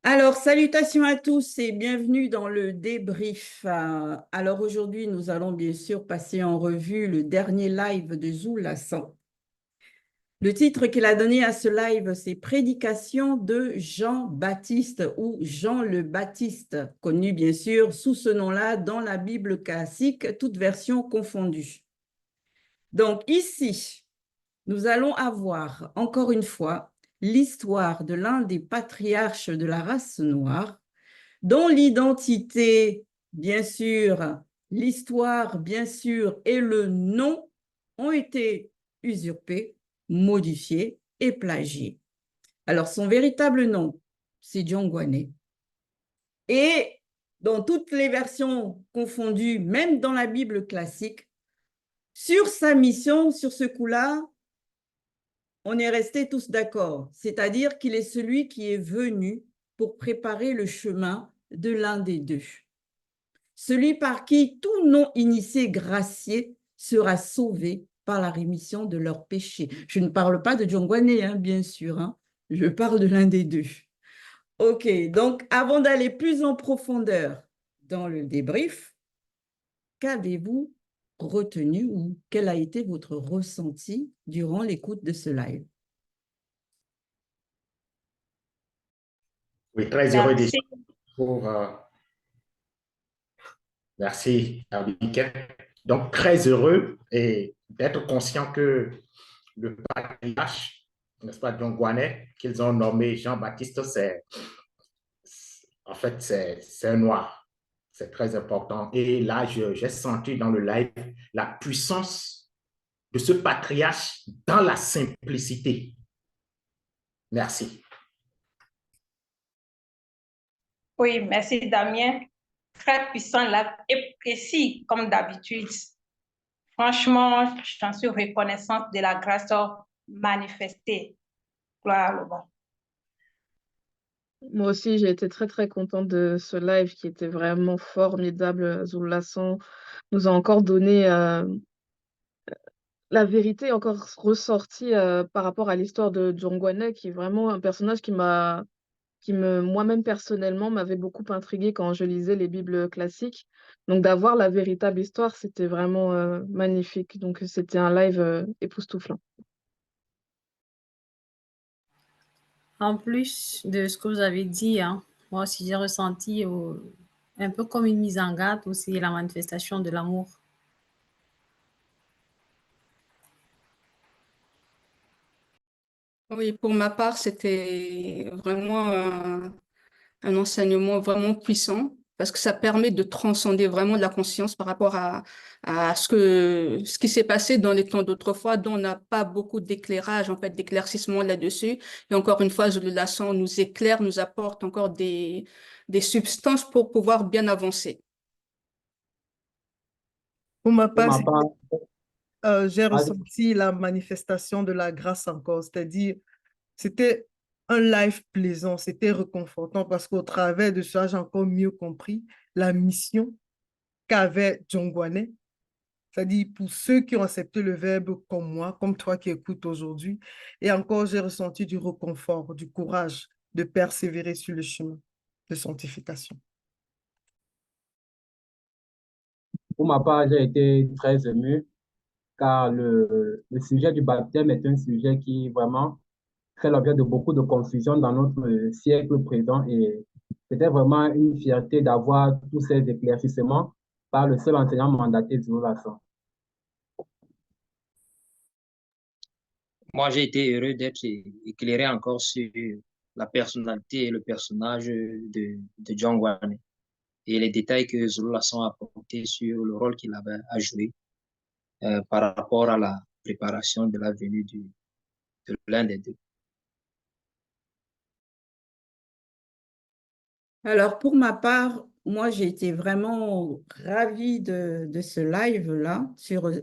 Alors, salutations à tous et bienvenue dans le débrief. Alors aujourd'hui, nous allons bien sûr passer en revue le dernier live de Zul Lassan. Le titre qu'il a donné à ce live, c'est Prédication de Jean-Baptiste ou Jean le Baptiste, connu bien sûr sous ce nom-là dans la Bible classique, toutes versions confondues. Donc ici, nous allons avoir encore une fois l'histoire de l'un des patriarches de la race noire dont l'identité, bien sûr, l'histoire, bien sûr, et le nom ont été usurpés, modifiés et plagiés. Alors, son véritable nom, c'est Diongwane. Et dans toutes les versions confondues, même dans la Bible classique, sur sa mission, sur ce coup-là, on est restés tous d'accord. C'est-à-dire qu'il est celui qui est venu pour préparer le chemin de l'un des deux. Celui par qui tout non-initié gracié sera sauvé par la rémission de leurs péchés. Je ne parle pas de Djongwane, bien sûr. Je parle de l'un des deux. OK, donc avant d'aller plus en profondeur dans le débrief, qu'avez-vous retenu ou quel a été votre ressenti durant l'écoute de ce live? Oui, très heureux déjà Merci. pour. Merci, Michael. Donc, très heureux et d'être conscient que le patriarche, n'est-ce pas, Dongwane, qu'ils ont nommé Jean-Baptiste, en fait, c'est un noir. C'est très important. Et là, j'ai senti dans le live la puissance de ce patriarche dans la simplicité. Merci. Oui, merci Damien. Très puissant là et précis comme d'habitude. Franchement, j'en suis reconnaissante de la grâce manifestée. Gloire à Allah. Moi aussi, j'ai été très très contente de ce live qui était vraiment formidable. Zul Lassan nous a encore donné la vérité, encore ressortie par rapport à l'histoire de Djongwane, qui est vraiment un personnage moi-même personnellement, m'avait beaucoup intriguée quand je lisais les Bibles classiques. Donc d'avoir la véritable histoire, c'était vraiment magnifique. Donc c'était un live époustouflant. En plus de ce que vous avez dit, moi aussi j'ai ressenti un peu comme une mise en garde aussi la manifestation de l'amour. Oui, pour ma part, c'était vraiment un enseignement vraiment puissant parce que ça permet de transcender vraiment la conscience par rapport à ce qui s'est passé dans les temps d'autrefois, dont on n'a pas beaucoup d'éclairage, en fait, d'éclaircissement là-dessus. Et encore une fois, le Lassan nous éclaire, nous apporte encore des substances pour pouvoir bien avancer. Pour ma Pour part, ma part, j'ai vas-y. ressenti la manifestation de la grâce encore, c'est-à-dire c'était un live plaisant, c'était réconfortant parce qu'au travers de ça, j'ai encore mieux compris la mission qu'avait Djongwane, c'est-à-dire pour ceux qui ont accepté le verbe comme moi, comme toi qui écoutes aujourd'hui. Et encore, j'ai ressenti du réconfort, du courage de persévérer sur le chemin de sanctification. Pour ma part, j'ai été très ému car le sujet du baptême est un sujet qui vraiment fait l'objet de beaucoup de confusion dans notre siècle présent et c'était vraiment une fierté d'avoir tous ces éclaircissements par le seul enseignant mandaté du Lassan. Moi, j'ai été heureux d'être éclairé encore sur la personnalité et le personnage de John Wayne et les détails que Zulu Lasson a apportés sur le rôle qu'il avait à jouer par rapport à la préparation de la venue de l'un des deux. Alors, pour ma part, moi, j'ai été vraiment ravie de ce live-là,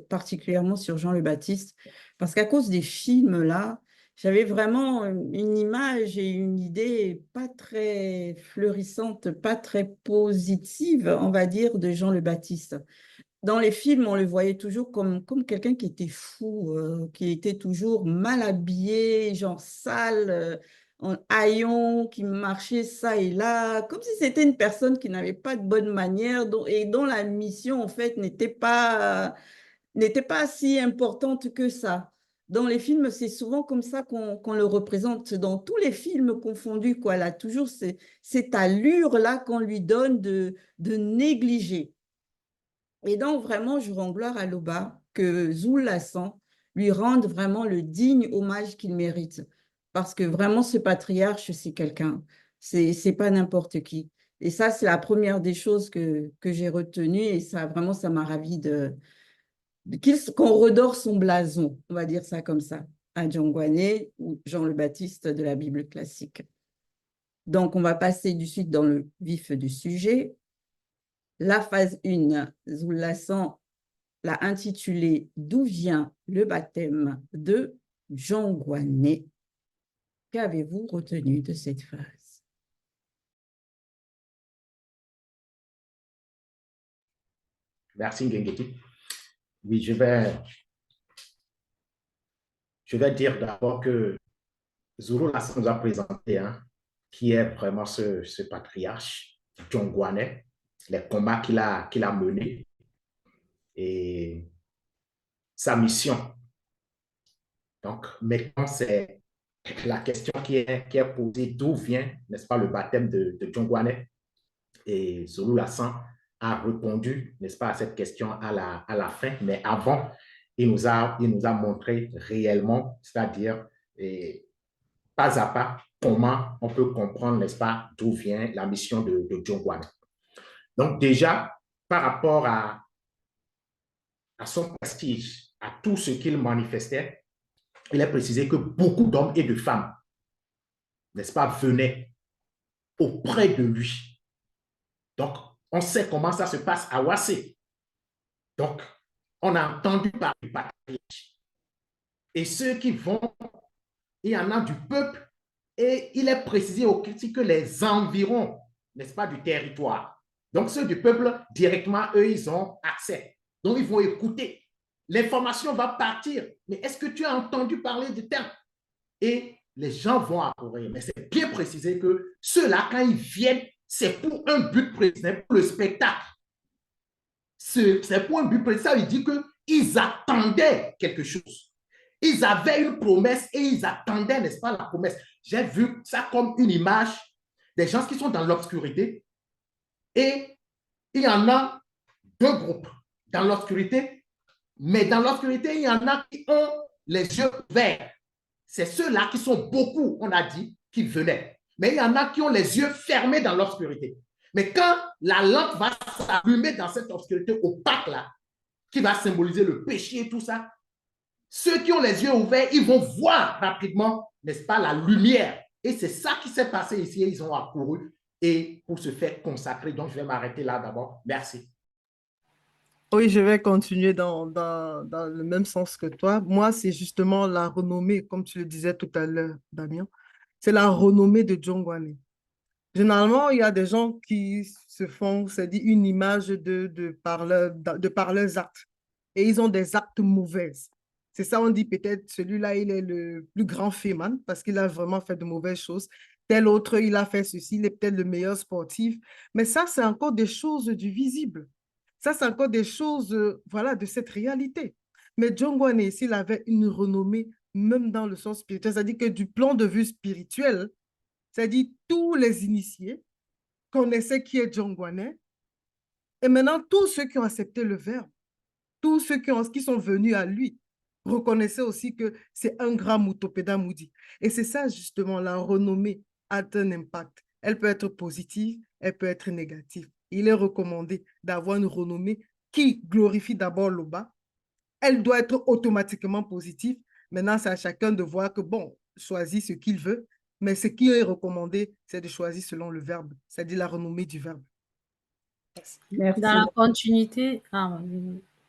particulièrement sur Jean le Baptiste, parce qu'à cause des films-là, j'avais vraiment une image et une idée pas très fleurissante, pas très positive, on va dire, de Jean le Baptiste. Dans les films, on le voyait toujours comme quelqu'un qui était fou, qui était toujours mal habillé, genre sale. en haillons, qui marchait ça et là, comme si c'était une personne qui n'avait pas de bonne manière et dont la mission, en fait, n'était pas si importante que ça. Dans les films, c'est souvent comme ça qu'on le représente, dans tous les films confondus, quoi. Là, toujours cette allure-là qu'on lui donne de négliger. Et donc, vraiment, je rends gloire à Loba que Zul Lassan lui rende vraiment le digne hommage qu'il mérite. Parce que vraiment, ce patriarche, c'est quelqu'un. C'est pas n'importe qui. Et ça, c'est la première des choses que j'ai retenues. Et ça, vraiment, ça m'a ravi qu'on redore son blason, on va dire ça comme ça, à Djongwane ou Jean le Baptiste de la Bible classique. Donc, on va passer du suite dans le vif du sujet. La phase 1, Zul Lassan l'a intitulée « D'où vient le baptême de Djongwane ?» Qu'avez-vous retenu de cette phrase? Merci, Ngengeti. Oui, je vais dire d'abord que Zulu Lassan nous a présenté qui est vraiment ce patriarche Djongwane, les combats qu'il a menés et sa mission. Donc, maintenant, c'est la question qui est posée, d'où vient, n'est-ce pas, le baptême de Djongwane? Et Zulu Lassan a répondu, n'est-ce pas, à cette question à la fin, mais avant, il nous a montré réellement, c'est-à-dire pas à pas, comment on peut comprendre, n'est-ce pas, d'où vient la mission de Djongwane. Donc déjà, par rapport à son prestige, à tout ce qu'il manifestait, il est précisé que beaucoup d'hommes et de femmes, n'est-ce pas, venaient auprès de lui. Donc, on sait comment ça se passe à Ouassé. Donc, on a entendu parler du patriarche. Et ceux qui vont, il y en a du peuple, et il est précisé aussi que les environs, n'est-ce pas, du territoire. Donc, ceux du peuple, directement, eux, ils ont accès. Donc, ils vont écouter. L'information va partir. Mais est-ce que tu as entendu parler de tel? Et les gens vont accourir. Mais c'est bien précisé que ceux-là, quand ils viennent, c'est pour un but précis, pour le spectacle. C'est pour un but précis. Ça veut dire qu'ils attendaient quelque chose. Ils avaient une promesse et ils attendaient, n'est-ce pas, la promesse. J'ai vu ça comme une image des gens qui sont dans l'obscurité et il y en a deux groupes dans l'obscurité, mais dans l'obscurité, il y en a qui ont les yeux verts. C'est ceux-là qui sont beaucoup, on a dit, qui venaient. Mais il y en a qui ont les yeux fermés dans l'obscurité. Mais quand la lampe va s'allumer dans cette obscurité opaque-là, qui va symboliser le péché et tout ça, ceux qui ont les yeux ouverts, ils vont voir rapidement, n'est-ce pas, la lumière. Et c'est ça qui s'est passé ici. Ils ont accouru et pour se faire consacrer. Donc, je vais m'arrêter là d'abord. Merci. Oui, je vais continuer dans le même sens que toi. Moi, c'est justement la renommée, comme tu le disais tout à l'heure, Damien. C'est la renommée de Djongwane. Généralement, il y a des gens qui se font, c'est dit, une image par leurs actes. Et ils ont des actes mauvais. C'est ça, on dit peut-être, celui-là, il est le plus grand féman parce qu'il a vraiment fait de mauvaises choses. Tel autre, il a fait ceci, il est peut-être le meilleur sportif. Mais ça, c'est encore des choses du visible. Ça, c'est encore des choses, voilà, de cette réalité. Mais Djongwane, ici, il avait une renommée, même dans le sens spirituel. C'est-à-dire que du plan de vue spirituel, c'est-à-dire tous les initiés connaissaient qui est Djongwane. Et maintenant, tous ceux qui ont accepté le verbe, tous ceux qui sont venus à lui, reconnaissaient aussi que c'est un grand Mutopeda Moudi. Et c'est ça, justement, la renommée a un impact. Elle peut être positive, elle peut être négative. Il est recommandé d'avoir une renommée qui glorifie d'abord Loba. Elle doit être automatiquement positive. Maintenant, c'est à chacun de voir que, bon, choisit ce qu'il veut, mais ce qui est recommandé, c'est de choisir selon le verbe, c'est-à-dire la renommée du verbe. Merci. Dans la continuité,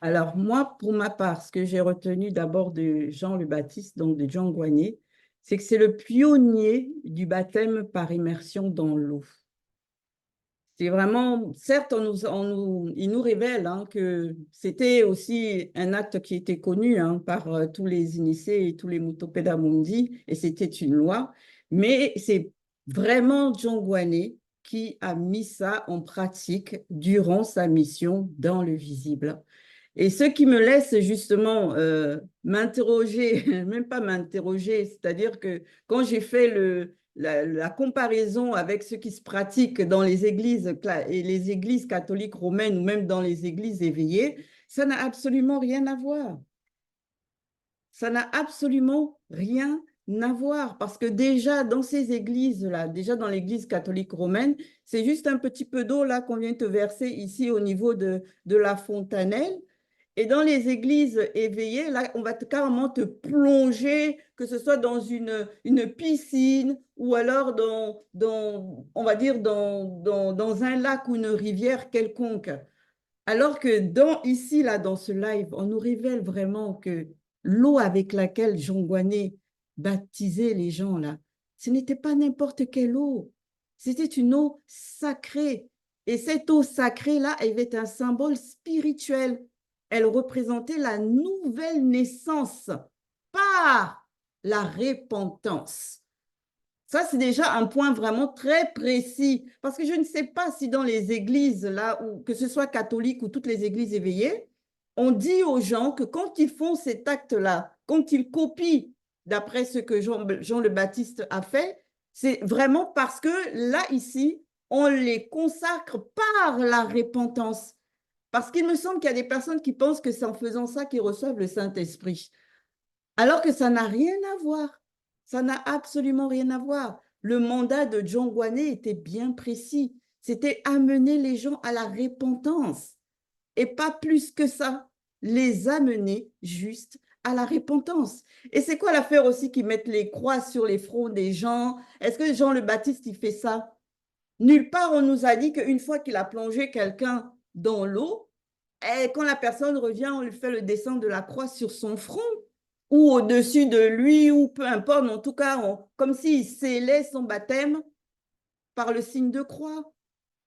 Alors, moi, pour ma part, ce que j'ai retenu d'abord de Jean le Baptiste, donc de Djongwane, c'est que c'est le pionnier du baptême par immersion dans l'eau. C'est vraiment, certes, il nous révèle hein, que c'était aussi un acte qui était connu hein, par tous les initiés et tous les Mutopeda Mundi, et c'était une loi, mais c'est vraiment John Guané qui a mis ça en pratique durant sa mission dans le visible. Et ce qui me laisse justement m'interroger, même pas m'interroger, c'est-à-dire que quand j'ai fait la comparaison avec ce qui se pratique dans les églises et les églises catholiques romaines ou même dans les églises éveillées, ça n'a absolument rien à voir. Ça n'a absolument rien à voir parce que déjà dans ces églises-là, déjà dans l'église catholique romaine, c'est juste un petit peu d'eau là qu'on vient te verser ici au niveau de la fontanelle. Et dans les églises éveillées, là, on va carrément te plonger, que ce soit dans une piscine ou alors on va dire, dans un lac ou une rivière quelconque. Alors que ici, là, dans ce live, on nous révèle vraiment que l'eau avec laquelle Jean Guané baptisait les gens, là, ce n'était pas n'importe quelle eau. C'était une eau sacrée. Et cette eau sacrée-là, elle avait un symbole spirituel. Elle représentait la nouvelle naissance par la repentance. Ça, c'est déjà un point vraiment très précis. Parce que je ne sais pas si dans les églises, là, ou que ce soit catholique ou toutes les églises éveillées, on dit aux gens que quand ils font cet acte-là, quand ils copient d'après ce que Jean le Baptiste a fait, c'est vraiment parce que là, ici, on les consacre par la repentance. Parce qu'il me semble qu'il y a des personnes qui pensent que c'est en faisant ça qu'ils reçoivent le Saint-Esprit. Alors que ça n'a rien à voir. Ça n'a absolument rien à voir. Le mandat de John Guané était bien précis. C'était amener les gens à la repentance. Et pas plus que ça. Les amener juste à la repentance. Et c'est quoi l'affaire aussi qu'ils mettent les croix sur les fronts des gens? Est-ce que Jean le Baptiste, il fait ça? Nulle part, on nous a dit qu'une fois qu'il a plongé quelqu'un dans l'eau, et quand la personne revient, on lui fait le dessin de la croix sur son front ou au-dessus de lui, ou peu importe, mais en tout cas, comme s'il scellait son baptême par le signe de croix.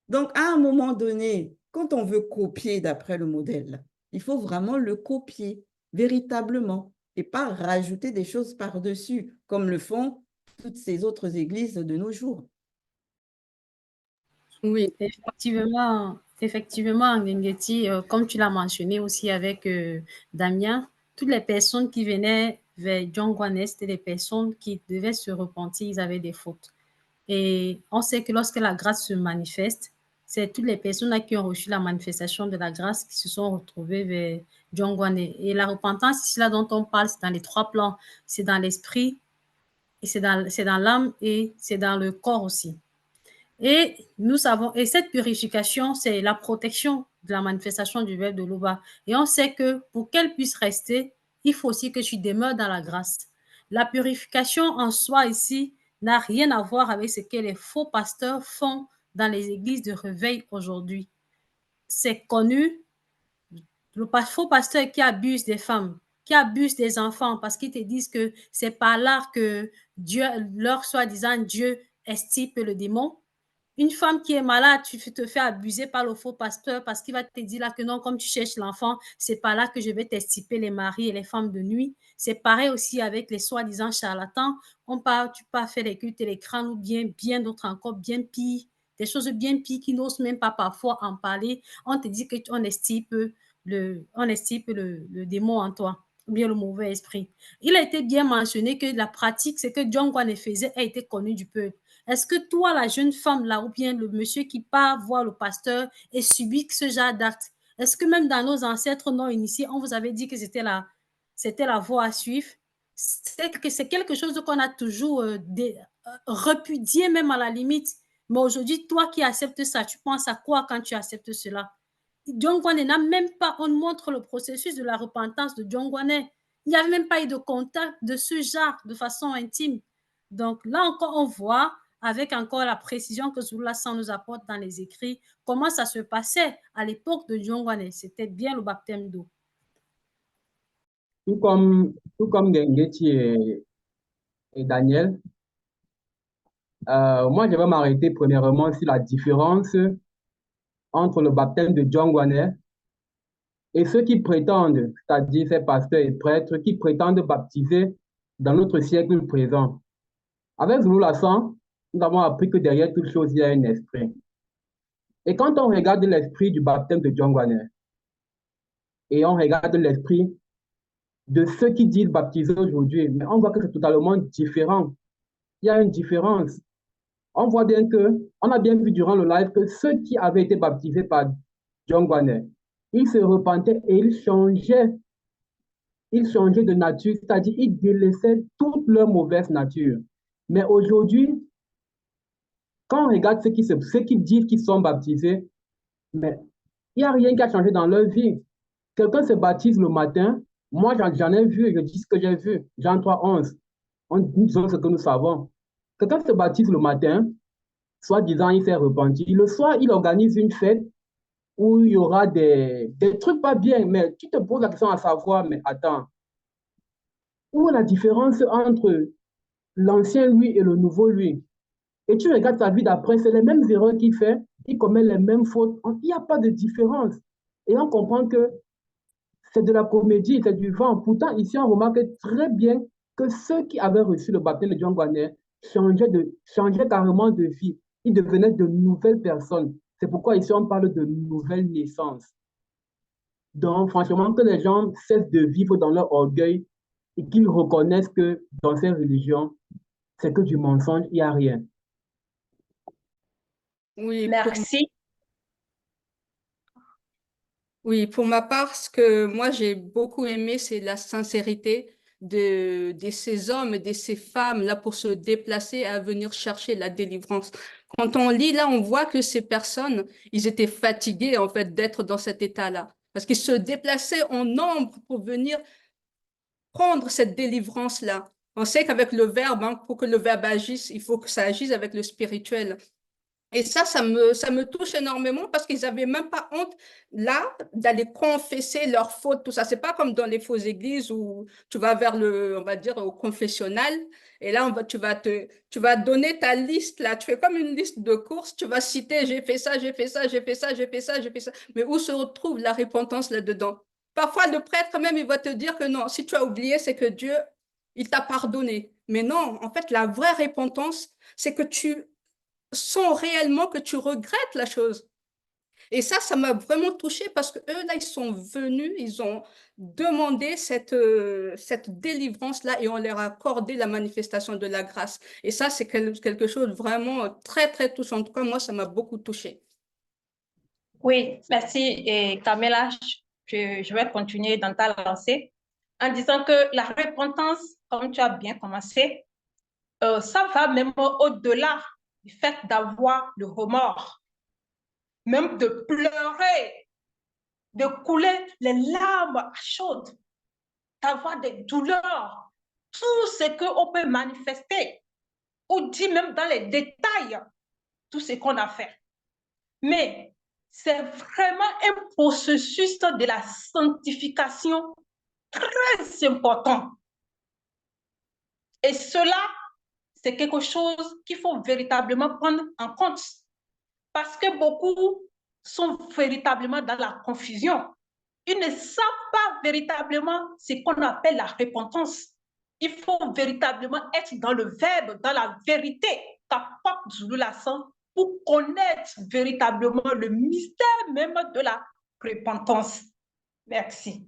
Donc, à un moment donné, quand on veut copier d'après le modèle, il faut vraiment le copier véritablement et pas rajouter des choses par-dessus, comme le font toutes ces autres églises de nos jours. Oui, Effectivement, Ngengeti, comme tu l'as mentionné aussi avec Damien, toutes les personnes qui venaient vers John Guané, c'était des personnes qui devaient se repentir, ils avaient des fautes. Et on sait que lorsque la grâce se manifeste, c'est toutes les personnes qui ont reçu la manifestation de la grâce qui se sont retrouvées vers John Guané. Et la repentance, ici là dont on parle, c'est dans les trois plans. C'est dans l'esprit, et c'est dans l'âme et c'est dans le corps aussi. Et nous savons, et cette purification, c'est la protection de la manifestation du verbe de l'Oba. Et on sait que pour qu'elle puisse rester, il faut aussi que tu demeures dans la grâce. La purification en soi ici n'a rien à voir avec ce que les faux pasteurs font dans les églises de réveil aujourd'hui. C'est connu, le faux pasteur qui abuse des femmes, qui abuse des enfants parce qu'ils te disent que c'est par là que Dieu, leur soi-disant Dieu, extirpe le démon. Une femme qui est malade, tu te fais abuser par le faux pasteur parce qu'il va te dire là que non, comme tu cherches l'enfant, c'est par là que je vais t'extirper les maris et les femmes de nuit. C'est pareil aussi avec les soi-disant charlatans. Tu peux faire les cultes et les crânes ou bien d'autres encore, bien pires, des choses bien pires qui n'osent même pas parfois en parler. On te dit qu'on extirpe le démon en toi, ou bien le mauvais esprit. Il a été bien mentionné que la pratique, c'est que John Guané faisait, a été connu du peuple. Est-ce que toi, la jeune femme là, ou bien le monsieur qui part voir le pasteur et subit ce genre d'acte, est-ce que même dans nos ancêtres non initiés, on vous avait dit que c'était la voie à suivre? C'est quelque chose qu'on a toujours repudié même à la limite. Mais aujourd'hui, toi qui acceptes ça, tu penses à quoi quand tu acceptes cela? John Guané n'a même pas, on montre le processus de la repentance de John Guané. Il n'y avait même pas eu de contact de ce genre de façon intime. Donc là encore, on voit avec encore la précision que Zula San nous apporte dans les écrits, comment ça se passait à l'époque de John Guané. C'était bien le baptême d'eau. Tout comme Ngeti et Daniel, moi, je vais m'arrêter premièrement sur la différence entre le baptême de John Guanet et ceux qui prétendent, c'est-à-dire ces pasteurs et prêtres, qui prétendent baptiser dans notre siècle présent. Avec Zulu Lassan, nous avons appris que derrière toute chose, il y a un esprit. Et quand on regarde l'esprit du baptême de John Guanet et on regarde l'esprit de ceux qui disent baptiser aujourd'hui, mais on voit que c'est totalement différent. Il y a une différence. On voit bien que, on a bien vu durant le live que ceux qui avaient été baptisés par John Guanet, ils se repentaient et ils changeaient de nature, c'est-à-dire ils délaissaient toute leur mauvaise nature. Mais aujourd'hui, quand on regarde ceux qui disent qu'ils sont baptisés, mais il n'y a rien qui a changé dans leur vie. Quelqu'un se baptise le matin, moi j'en ai vu, je dis ce que j'ai vu, Jean 3, 11, nous disons ce que nous savons. Quelqu'un se baptise le matin, soi-disant il s'est repenti. Le soir, il organise une fête où il y aura des trucs pas bien, mais tu te poses la question à savoir, mais attends, où est la différence entre l'ancien lui et le nouveau lui? Et tu regardes sa vie d'après, c'est les mêmes erreurs qu'il fait, il commet les mêmes fautes, il n'y a pas de différence. Et on comprend que c'est de la comédie, c'est du vent. Pourtant, ici, on remarque très bien que ceux qui avaient reçu le baptême de John Guanet changeaient carrément de vie. Ils devenaient de nouvelles personnes. C'est pourquoi ici, on parle de nouvelles naissances. Donc, franchement, que les gens cessent de vivre dans leur orgueil et qu'ils reconnaissent que dans ces religions, c'est que du mensonge, il n'y a rien. Oui, Merci. Oui, pour ma part, ce que moi j'ai beaucoup aimé, c'est la sincérité de ces hommes et de ces femmes là pour se déplacer à venir chercher la délivrance. Quand on lit là, on voit que ces personnes, ils étaient fatigués en fait d'être dans cet état-là parce qu'ils se déplaçaient en nombre pour venir prendre cette délivrance-là. On sait qu'avec le verbe, hein, pour que le verbe agisse, il faut que ça agisse avec le spirituel. Et ça me touche énormément parce qu'ils n'avaient même pas honte, là, d'aller confesser leurs fautes, tout ça. C'est pas comme dans les fausses églises où tu vas vers on va dire, au confessionnal, et là, tu vas donner ta liste, là. Tu fais comme une liste de courses, tu vas citer, j'ai fait ça, j'ai fait ça, j'ai fait ça, j'ai fait ça, j'ai fait ça. Mais où se retrouve la repentance là-dedans? Parfois, le prêtre, quand même, il va te dire que non, si tu as oublié, c'est que Dieu, il t'a pardonné. Mais non, en fait, la vraie repentance, c'est que tu sens réellement que tu regrettes la chose. Et ça m'a vraiment touchée parce que eux, là, ils sont venus, ils ont demandé cette délivrance-là et on leur a accordé la manifestation de la grâce. Et ça, c'est quelque chose de vraiment très, très touchant. En tout cas, moi, ça m'a beaucoup touchée. Oui, merci. Et Camilla, je vais continuer dans ta lancée en disant que la repentance, comme tu as bien commencé, ça va même au-delà du fait d'avoir le remords, même de pleurer, de couler les larmes chaudes, d'avoir des douleurs, tout ce qu'on peut manifester, ou dire même dans les détails, tout ce qu'on a fait. Mais c'est vraiment un processus de la sanctification très important. Et cela, c'est quelque chose qu'il faut véritablement prendre en compte. Parce que beaucoup sont véritablement dans la confusion. Ils ne savent pas véritablement ce qu'on appelle la repentance. Il faut véritablement être dans le verbe, dans la vérité, capable Zulu Lassan, pour connaître véritablement le mystère même de la repentance. Merci.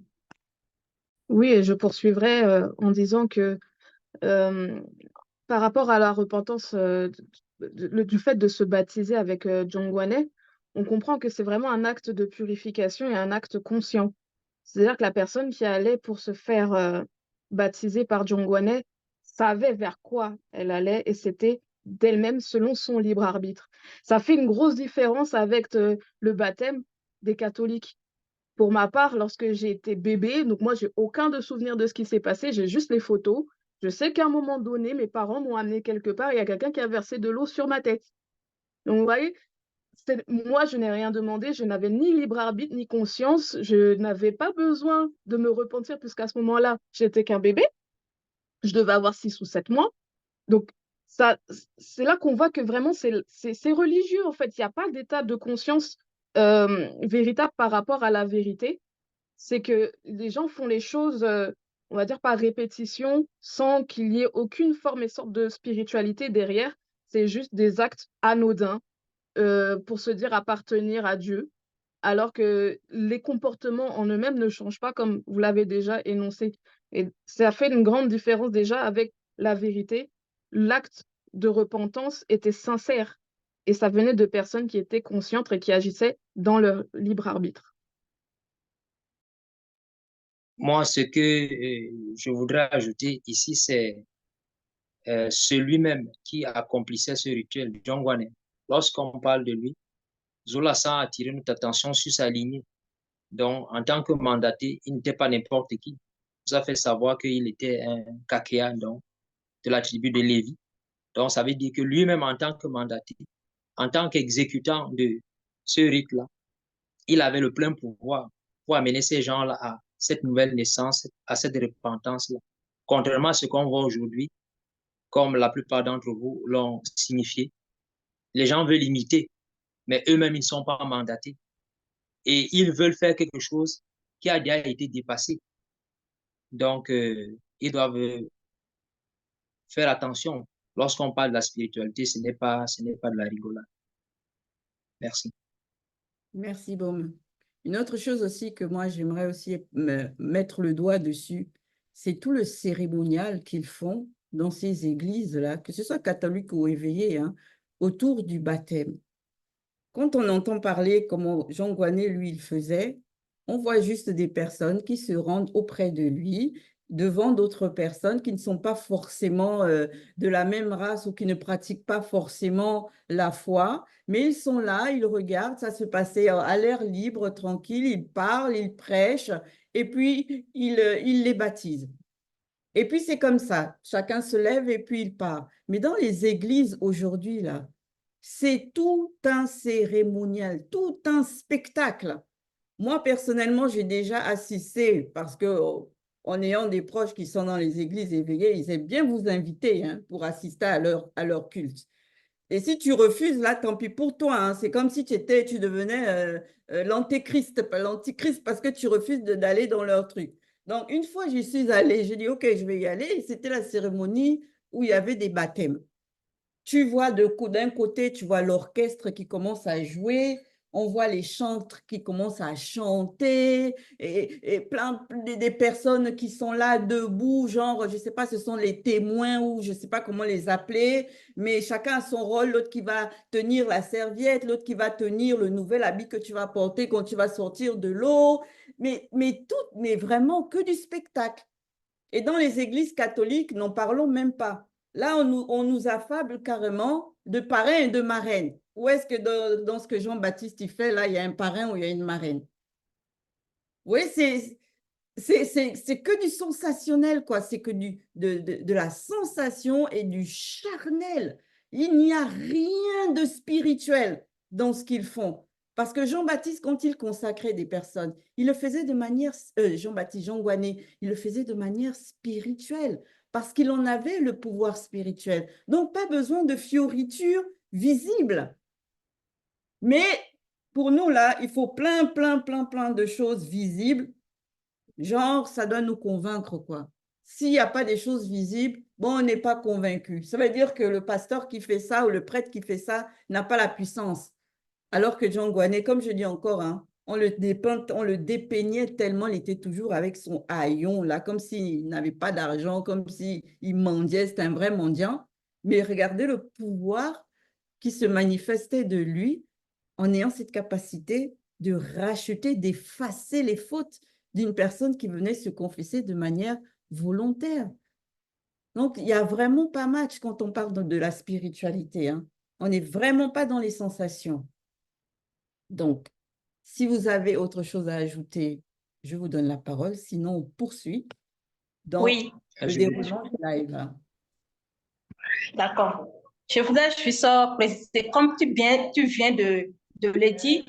Oui, et je poursuivrai en disant que par rapport à la repentance du fait de se baptiser avec John Guanet, on comprend que c'est vraiment un acte de purification et un acte conscient. C'est-à-dire que la personne qui allait pour se faire baptiser par John Guanet savait vers quoi elle allait et c'était d'elle-même selon son libre arbitre. Ça fait une grosse différence avec le baptême des catholiques. Pour ma part, lorsque j'ai été bébé, donc moi, j'ai aucun de souvenir de ce qui s'est passé, j'ai juste les photos. Je sais qu'à un moment donné, mes parents m'ont amené quelque part, il y a quelqu'un qui a versé de l'eau sur ma tête. Donc, vous voyez, moi, je n'ai rien demandé, je n'avais ni libre arbitre, ni conscience, je n'avais pas besoin de me repentir, puisqu'à ce moment-là, j'étais qu'un bébé, je devais avoir 6 ou 7 mois. Donc, ça, c'est là qu'on voit que vraiment, c'est religieux, en fait. Il n'y a pas d'état de conscience véritable par rapport à la vérité, c'est que les gens font les choses, on va dire, par répétition, sans qu'il y ait aucune forme et sorte de spiritualité derrière. C'est juste des actes anodins pour se dire appartenir à Dieu, alors que les comportements en eux-mêmes ne changent pas, comme vous l'avez déjà énoncé. Et ça fait une grande différence déjà avec la vérité. L'acte de repentance était sincère et ça venait de personnes qui étaient conscientes et qui agissaient dans leur libre arbitre. Moi, ce que je voudrais ajouter ici, c'est celui-même qui accomplissait ce rituel, Jongwane. Lorsqu'on parle de lui, Zola a attiré notre attention sur sa lignée. Donc, en tant que mandaté, il n'était pas n'importe qui. Il nous a fait savoir qu'il était un kakéa, donc, de la tribu de Lévi. Donc, ça veut dire que lui-même, en tant que mandaté, en tant qu'exécutant de ce rite-là, il avait le plein pouvoir pour amener ces gens-là à cette nouvelle naissance, à cette repentance-là. Contrairement à ce qu'on voit aujourd'hui, comme la plupart d'entre vous l'ont signifié, les gens veulent imiter, mais eux-mêmes, ils ne sont pas mandatés. Et ils veulent faire quelque chose qui a déjà été dépassé. Donc, ils doivent faire attention. Lorsqu'on parle de la spiritualité, ce n'est pas de la rigolade. Merci. Merci, Baume. Une autre chose aussi que moi, j'aimerais aussi mettre le doigt dessus, c'est tout le cérémonial qu'ils font dans ces églises-là, que ce soit catholiques ou éveillés, hein, autour du baptême. Quand on entend parler comment Jean Gouanet, lui, il faisait, on voit juste des personnes qui se rendent auprès de lui, devant d'autres personnes qui ne sont pas forcément de la même race ou qui ne pratiquent pas forcément la foi, mais ils sont là, ils regardent, ça se passait à l'air libre, tranquille, ils parlent, ils prêchent, et puis ils les baptisent. Et puis c'est comme ça, chacun se lève et puis il part. Mais dans les églises aujourd'hui, là, c'est tout un cérémonial, tout un spectacle. Moi, personnellement, j'ai déjà assisté parce que, en ayant des proches qui sont dans les églises éveillées, ils aiment bien vous inviter hein, pour assister à leur culte. Et si tu refuses, là, tant pis pour toi. Hein. C'est comme si tu devenais l'antéchrist parce que tu refuses d'aller dans leur truc. Donc, une fois, j'y suis allée. J'ai dit, OK, je vais y aller. Et c'était la cérémonie où il y avait des baptêmes. Tu vois d'un côté, tu vois l'orchestre qui commence à jouer, on voit les chantres qui commencent à chanter et plein des personnes qui sont là debout, genre, je ne sais pas, ce sont les témoins ou je ne sais pas comment les appeler, mais chacun a son rôle, l'autre qui va tenir la serviette, l'autre qui va tenir le nouvel habit que tu vas porter quand tu vas sortir de l'eau, mais vraiment que du spectacle. Et dans les églises catholiques, n'en parlons même pas. Là, on nous affable carrément de parrain et de marraine. Où est-ce que dans ce que Jean-Baptiste il fait, là, il y a un parrain ou il y a une marraine? Oui, c'est que du sensationnel, quoi. C'est que de la sensation et du charnel. Il n'y a rien de spirituel dans ce qu'ils font. Parce que Jean-Baptiste, quand il consacrait des personnes, il le faisait de manière, Jean Gouanet, il le faisait de manière spirituelle, parce qu'il en avait le pouvoir spirituel. Donc, pas besoin de fioritures visibles. Mais pour nous, là, il faut plein de choses visibles. Genre, ça doit nous convaincre, quoi. S'il n'y a pas des choses visibles, bon, on n'est pas convaincu. Ça veut dire que le pasteur qui fait ça ou le prêtre qui fait ça n'a pas la puissance. Alors que Jean Gouanet, comme je dis encore, hein, on le dépeignait tellement, il était toujours avec son haillon, là, comme s'il n'avait pas d'argent, comme s'il mendiait, c'était un vrai mendiant. Mais regardez le pouvoir qui se manifestait de lui en ayant cette capacité de racheter, d'effacer les fautes d'une personne qui venait se confesser de manière volontaire. Donc, il n'y a vraiment pas match quand on parle de la spiritualité. Hein. On n'est vraiment pas dans les sensations. Donc, si vous avez autre chose à ajouter, je vous donne la parole. Sinon, on poursuit dans le déroulement du live. D'accord. Je voudrais juste préciser, comme tu viens de le dire,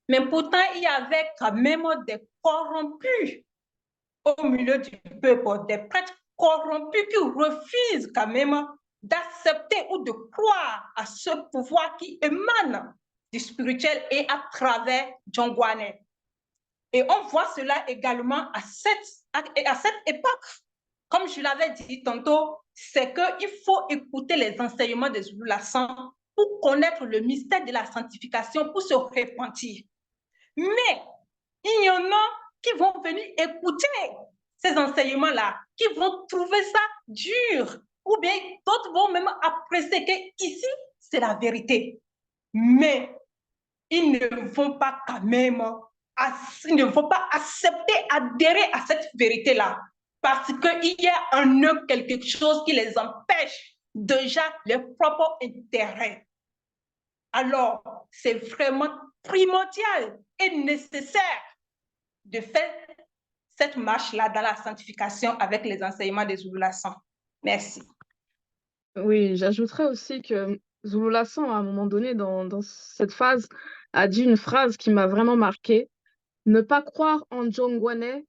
mais pourtant, il y avait quand même des corrompus au milieu du peuple, des prêtres corrompus qui refusent quand même d'accepter ou de croire à ce pouvoir qui émane du spirituel et à travers John Guanet. Et on voit cela également à cette époque. Comme je l'avais dit tantôt, c'est qu'il faut écouter les enseignements de Zulu Lassans pour connaître le mystère de la sanctification, pour se repentir. Mais il y en a qui vont venir écouter ces enseignements-là, qui vont trouver ça dur, ou bien d'autres vont même apprécier qu'ici, c'est la vérité. Mais ils ne vont pas quand même, ils ne vont pas accepter, adhérer à cette vérité-là, parce qu'il y a en eux quelque chose qui les empêche déjà leur propre intérêt. Alors, c'est vraiment primordial et nécessaire de faire cette marche-là dans la sanctification avec les enseignements des Zulu Lassans. Merci. Oui, j'ajouterais aussi que Zulu Lassans, à un moment donné, dans cette phase, a dit une phrase qui m'a vraiment marquée. Ne pas croire en John Guanet,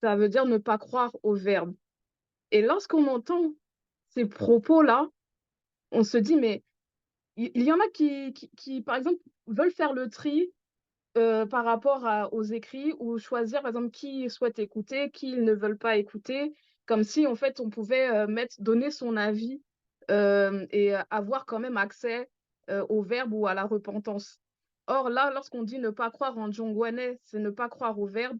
ça veut dire ne pas croire au Verbe. Et lorsqu'on entend ces propos-là, on se dit, mais il y en a qui, par exemple, veulent faire le tri par rapport aux écrits ou choisir, par exemple, qui ils souhaitent écouter, qui ils ne veulent pas écouter, comme si, en fait, on pouvait donner son avis et avoir quand même accès au Verbe ou à la repentance. Or, là, lorsqu'on dit ne pas croire en John Guanet, c'est ne pas croire au Verbe.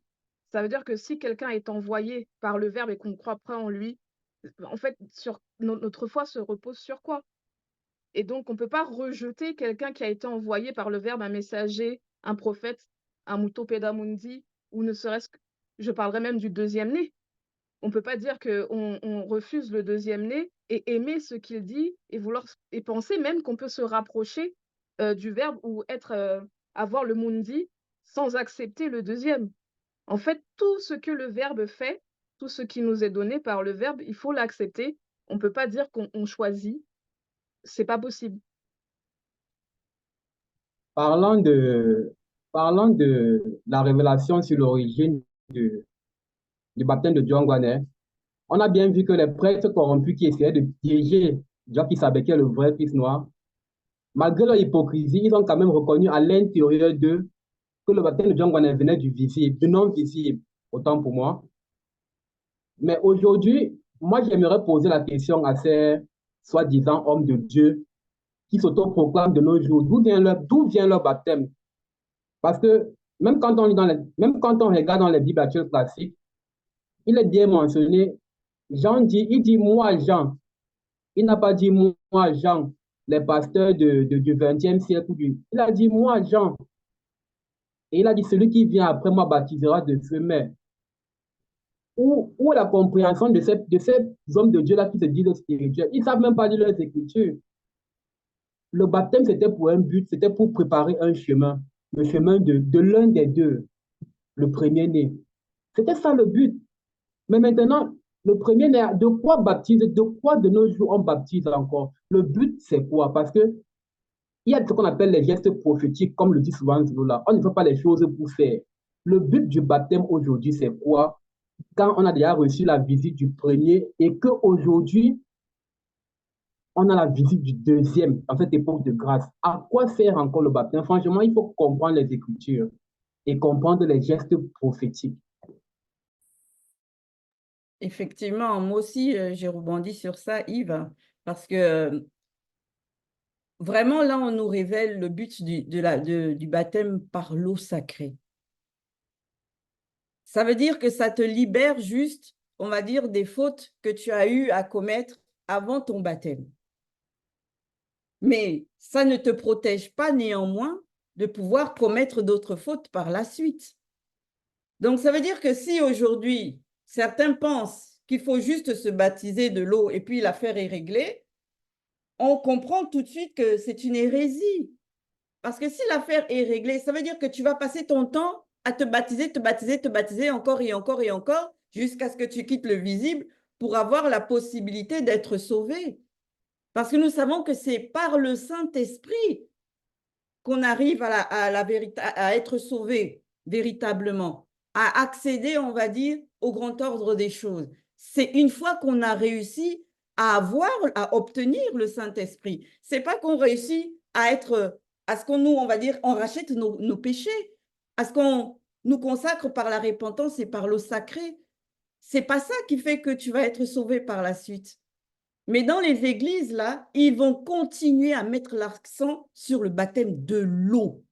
Ça veut dire que si quelqu'un est envoyé par le Verbe et qu'on ne croit pas en lui, en fait, notre foi se repose sur quoi? Et donc, on ne peut pas rejeter quelqu'un qui a été envoyé par le Verbe, un messager, un prophète, un Muto Pedamundi, ou ne serait-ce que, je parlerai même du deuxième né. On ne peut pas dire qu'on refuse le deuxième né et aimer ce qu'il dit et penser même qu'on peut se rapprocher du Verbe ou avoir le Mundi sans accepter le deuxième. En fait, tout ce que le Verbe fait, tout ce qui nous est donné par le Verbe, il faut l'accepter. On ne peut pas dire qu'on choisit. C'est pas possible. Parlant de la révélation sur l'origine du baptême de John Guanet, on a bien vu que les prêtres corrompus qui essayaient de piéger Jean qui savait qu'il est le vrai fils noir, malgré leur hypocrisie, ils ont quand même reconnu à l'intérieur d'eux que le baptême de John Guanet venait du visible, du non visible, autant pour moi. Mais aujourd'hui, moi, j'aimerais poser la question à ces soi-disant hommes de Dieu qui s'autoproclament de nos jours. D'où vient leur baptême? Parce que même quand on regarde dans les Bibles actuelles classiques, il est bien mentionné, il dit moi Jean. Il n'a pas dit moi Jean, les pasteurs du XXe siècle. Il a dit moi Jean. Et il a dit celui qui vient après moi baptisera de feu. Mais où est la compréhension de ces hommes de Dieu là qui se disent spirituels? Ils ne savent même pas lire leurs écritures. Le baptême, c'était pour un but, c'était pour préparer un chemin, le chemin de l'un des deux, le premier-né. C'était ça le but. Mais maintenant, le premier-né, de quoi baptiser, de quoi de nos jours on baptise encore? Le but, c'est quoi? Parce que il y a ce qu'on appelle les gestes prophétiques, comme le dit souvent Zulu. On ne fait pas les choses pour faire. Le but du baptême aujourd'hui, c'est quoi? Quand on a déjà reçu la visite du premier et qu'aujourd'hui, on a la visite du deuxième, en cette époque de grâce. À quoi sert encore le baptême? Franchement, il faut comprendre les Écritures et comprendre les gestes prophétiques. Effectivement, moi aussi, j'ai rebondi sur ça, Yves, parce que vraiment, là, on nous révèle le but du baptême par l'eau sacrée. Ça veut dire que ça te libère juste, on va dire, des fautes que tu as eues à commettre avant ton baptême. Mais ça ne te protège pas néanmoins de pouvoir commettre d'autres fautes par la suite. Donc, ça veut dire que si aujourd'hui, certains pensent qu'il faut juste se baptiser de l'eau et puis l'affaire est réglée, on comprend tout de suite que c'est une hérésie. Parce que si l'affaire est réglée, ça veut dire que tu vas passer ton temps à te baptiser encore et encore et encore jusqu'à ce que tu quittes le visible pour avoir la possibilité d'être sauvé. Parce que nous savons que c'est par le Saint-Esprit qu'on arrive à être sauvé véritablement, à accéder, on va dire, au grand ordre des choses. C'est une fois qu'on a réussi à obtenir le Saint-Esprit. C'est pas qu'on réussit à être à ce qu'on nous, on va dire, on rachète nos péchés, à ce qu'on nous consacre par la repentance et par l'eau sacrée. C'est pas ça qui fait que tu vas être sauvé par la suite. Mais dans les églises, là, ils vont continuer à mettre l'accent sur le baptême de l'eau.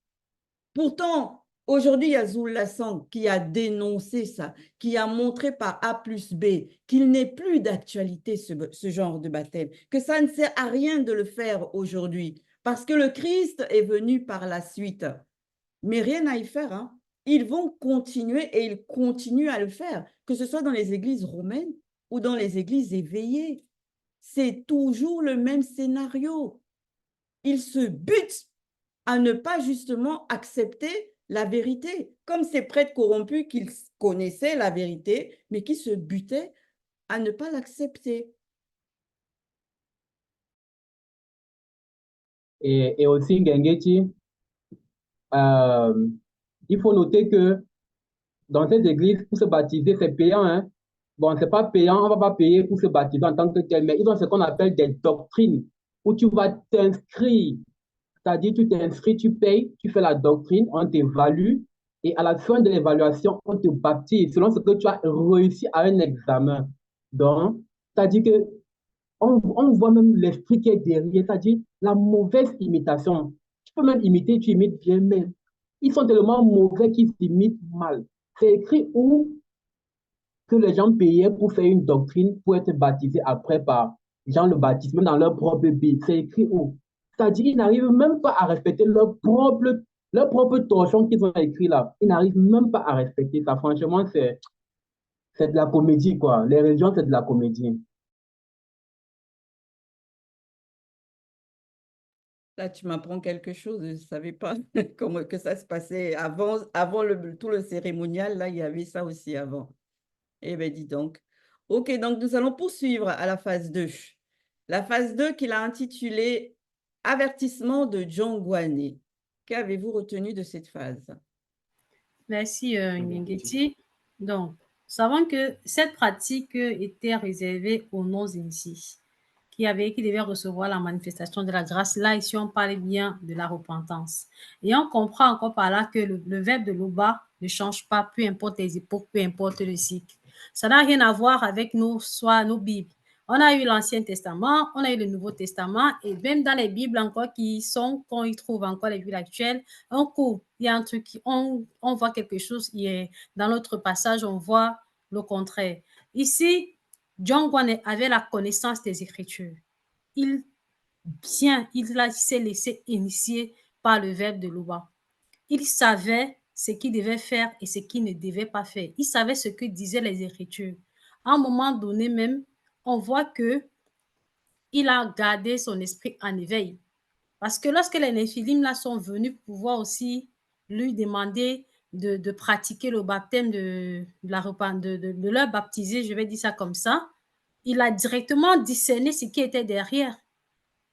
Pourtant, aujourd'hui, il y a Zoul Lassang qui a dénoncé ça, qui a montré par A plus B qu'il n'est plus d'actualité ce genre de baptême, que ça ne sert à rien de le faire aujourd'hui, parce que le Christ est venu par la suite. Mais rien à y faire, hein. Ils vont continuer et ils continuent à le faire, que ce soit dans les églises romaines ou dans les églises éveillées. C'est toujours le même scénario. Ils se butent à ne pas justement accepter la vérité, comme ces prêtres corrompus qui connaissaient la vérité, mais qui se butaient à ne pas l'accepter. Et aussi, Gengeti, il faut noter que dans ces églises, pour se baptiser, c'est payant, hein. Bon, c'est pas payant, on va pas payer pour se baptiser en tant que tel, mais ils ont ce qu'on appelle des doctrines, où tu vas t'inscrire. C'est-à-dire, tu t'inscris, tu payes, tu fais la doctrine, on t'évalue, et à la fin de l'évaluation, on te baptise selon ce que tu as réussi à un examen. Donc, c'est-à-dire que on voit même l'esprit qui est derrière, c'est-à-dire la mauvaise imitation. Tu peux même imiter, tu imites bien, mais ils sont tellement mauvais qu'ils imitent mal. C'est écrit où que les gens payaient pour faire une doctrine, pour être baptisés après par Jean le Baptiste, même dans leur propre Bible. C'est écrit où? C'est-à-dire qu'ils n'arrivent même pas à respecter leur propre torchon qu'ils ont écrit là. Ils n'arrivent même pas à respecter ça. Franchement, c'est de la comédie, quoi. Les religions, c'est de la comédie. Là, tu m'apprends quelque chose, je ne savais pas comment que ça se passait avant tout le cérémonial. Là, il y avait ça aussi avant. Eh bien, dis donc. OK, donc nous allons poursuivre à la phase 2. La phase 2 qu'il a intitulée « Avertissement de Jongwane ». Qu'avez-vous retenu de cette phase? Merci, Ngengeti. Donc, savons que cette pratique était réservée aux non-initiés qui devaient recevoir la manifestation de la grâce. Là, ici, on parle bien de la repentance. Et on comprend encore par là que le verbe de l'Oba ne change pas, peu importe les époques, peu importe le cycle. Ça n'a rien à voir avec nos Bibles. On a eu l'Ancien Testament, on a eu le Nouveau Testament, et même dans les Bibles encore qu'on y trouve encore les Bibles actuelles, un coup, il y a un truc, on voit quelque chose, dans l'autre passage, on voit le contraire. Ici, Jongwane avait la connaissance des Écritures. Il s'est laissé initier par le verbe de l'Oba. Il savait ce qu'il devait faire et ce qu'il ne devait pas faire. Il savait ce que disaient les Écritures. À un moment donné même, on voit que il a gardé son esprit en éveil. Parce que lorsque les Néphilim là sont venus pouvoir aussi lui demander de pratiquer le baptême de leur baptiser, je vais dire ça comme ça, il a directement discerné ce qui était derrière.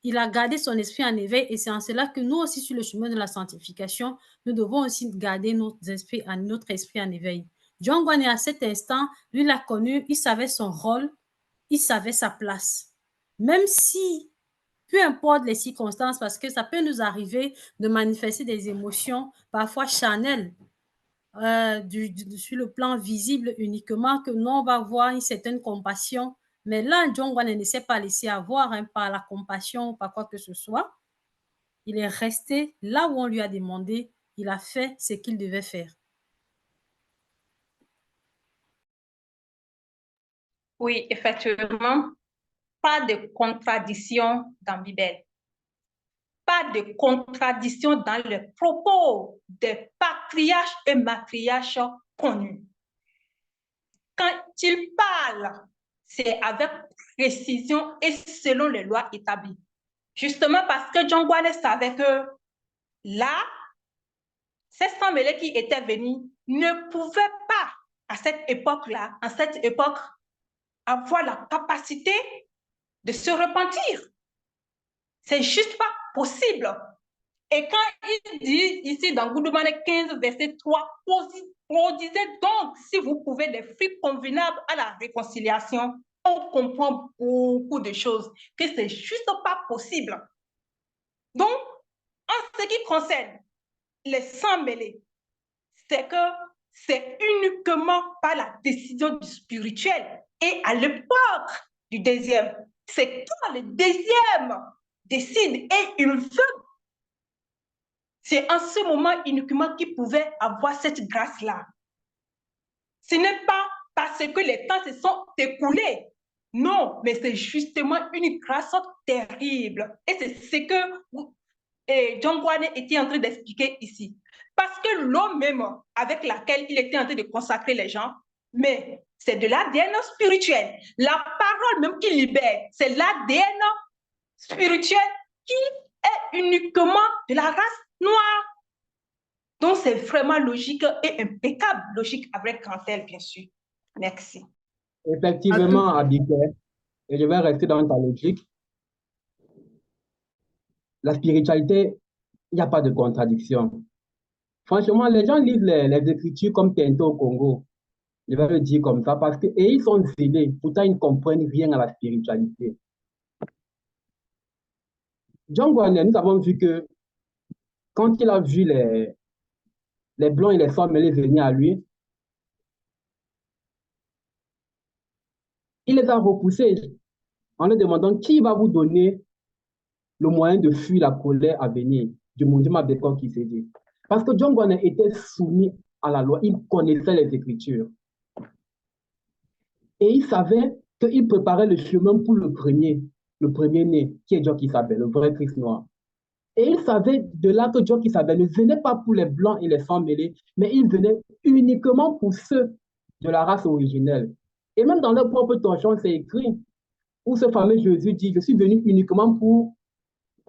Il a gardé son esprit en éveil et c'est en cela que nous aussi, sur le chemin de la sanctification, nous devons aussi garder notre esprit en éveil. Jongwane, à cet instant, lui l'a connu, il savait son rôle, il savait sa place. Même si, peu importe les circonstances, parce que ça peut nous arriver de manifester des émotions parfois charnelles, sur le plan visible uniquement, que nous, on va voir une certaine compassion. Mais là, Jongwane ne s'est pas laissé avoir par la compassion ou par quoi que ce soit. Il est resté là où on lui a demandé. Il a fait ce qu'il devait faire. Oui, effectivement, pas de contradiction dans la Bible. Pas de contradiction dans les propos des patriarches et matriarches connus. Quand ils parlent, c'est avec précision et selon les lois établies. Justement parce que Jongwane savait que là, ces 100 mêlés qui étaient venus ne pouvaient pas, à cette époque-là, en cette époque, avoir la capacité de se repentir. C'est juste pas possible. Et quand il dit ici dans Goudoumané 15, verset 3, produisez donc, si vous pouvez, des fruits convenables à la réconciliation, on comprend beaucoup de choses, que c'est juste pas possible. Donc, en ce qui concerne les sangs mêlés, c'est que c'est uniquement par la décision du spirituel. Et à l'époque du deuxième, c'est quand le deuxième décide et il veut. C'est en ce moment uniquement qu'il pouvait avoir cette grâce-là. Ce n'est pas parce que les temps se sont écoulés. Non, mais c'est justement une grâce terrible. Et c'est ce que John Guané était en train d'expliquer ici. Parce que l'eau même avec laquelle il était en train de consacrer les gens, mais c'est de l'ADN spirituel. La parole même qu'il libère, c'est l'ADN spirituel qui est uniquement de la race noire. Donc, c'est vraiment logique et impeccable, logique avec Cantel, bien sûr. Merci. Effectivement, Abigail, et je vais rester dans ta logique. La spiritualité, il n'y a pas de contradiction. Franchement, les gens lisent les Écritures comme Tinto au Congo. Je vais le dire comme ça parce que, et ils sont zélés, pourtant ils ne comprennent rien à la spiritualité. John Guané, nous avons vu que quand il a vu les Blancs et les femmes mêlés venir à lui, il les a repoussés en leur demandant qui va vous donner le moyen de fuir la colère à venir du mouvement Bécor qui s'est dit. Parce que John Guané était soumis à la loi, il connaissait les Écritures. Et il savait qu'il préparait le chemin pour le premier-né, qui est Jock Isabelle, le vrai Christ noir. Et il savait de là que Jock Isabelle ne venait pas pour les Blancs et les femmes mêlées, mais il venait uniquement pour ceux de la race originelle. Et même dans leur propre torchon, c'est écrit, où ce fameux Jésus dit, je suis venu uniquement pour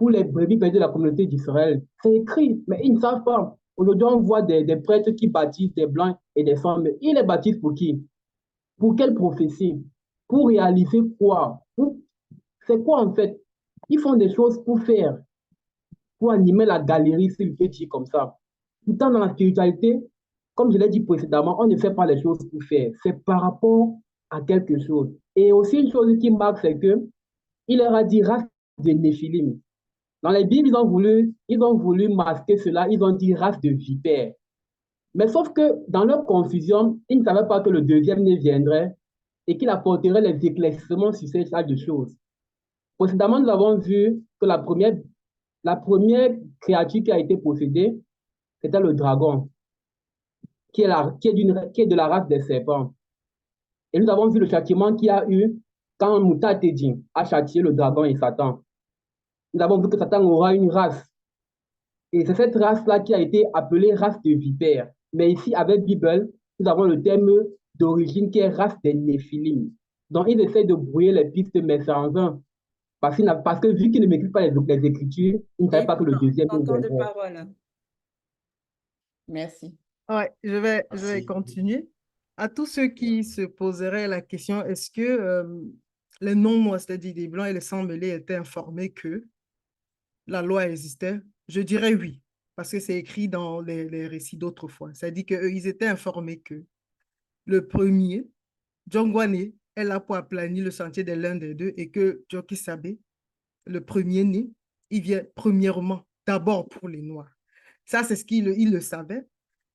les brebis perdues de la communauté d'Israël. C'est écrit, mais ils ne savent pas. Aujourd'hui, on voit des prêtres qui baptisent des Blancs et des femmes. Ils les baptisent pour qui? Pour quelle prophétie? Pour réaliser quoi? C'est quoi en fait? Ils font des choses pour faire, pour animer la galerie, s'il peut dire comme ça. Pourtant, dans la spiritualité, comme je l'ai dit précédemment, on ne fait pas les choses pour faire. C'est par rapport à quelque chose. Et aussi, une chose qui marque, c'est que il leur a dit race de Néphilim. Dans les Bibles, ils ont voulu masquer cela, ils ont dit race de vipères. Mais sauf que dans leur confusion, ils ne savaient pas que le deuxième-né viendrait et qu'il apporterait les éclaircissements sur ces tas de choses. Précédemment, nous avons vu que la première créature qui a été possédée, c'était le dragon, qui est de la race des serpents. Et nous avons vu le châtiment qu'il y a eu quand Mouta Tedji a châtié le dragon et Satan. Nous avons vu que Satan aura une race. Et c'est cette race-là qui a été appelée race de vipères. Mais ici, avec Bible, nous avons le terme d'origine qui est race des Néphilim. Donc, ils essaient de brouiller les pistes, mais c'est en vain. Parce que vu qu'ils ne maîtrisent pas les Écritures, ils ne savent pas que le deuxième est de parole. Merci. Ouais, je vais continuer. À tous ceux qui se poseraient la question, est-ce que les non-noirs, c'est-à-dire les Blancs et les sangs mêlés, étaient informés que la loi existait? Je dirais oui, parce que c'est écrit dans les récits d'autrefois. Ça dit qu'ils étaient informés que le premier, John Guané, est là pour aplanir le sentier de l'un des deux et que Jock Isabelle, le premier-né, il vient premièrement, d'abord pour les Noirs. Ça, c'est ce qu'il le savait,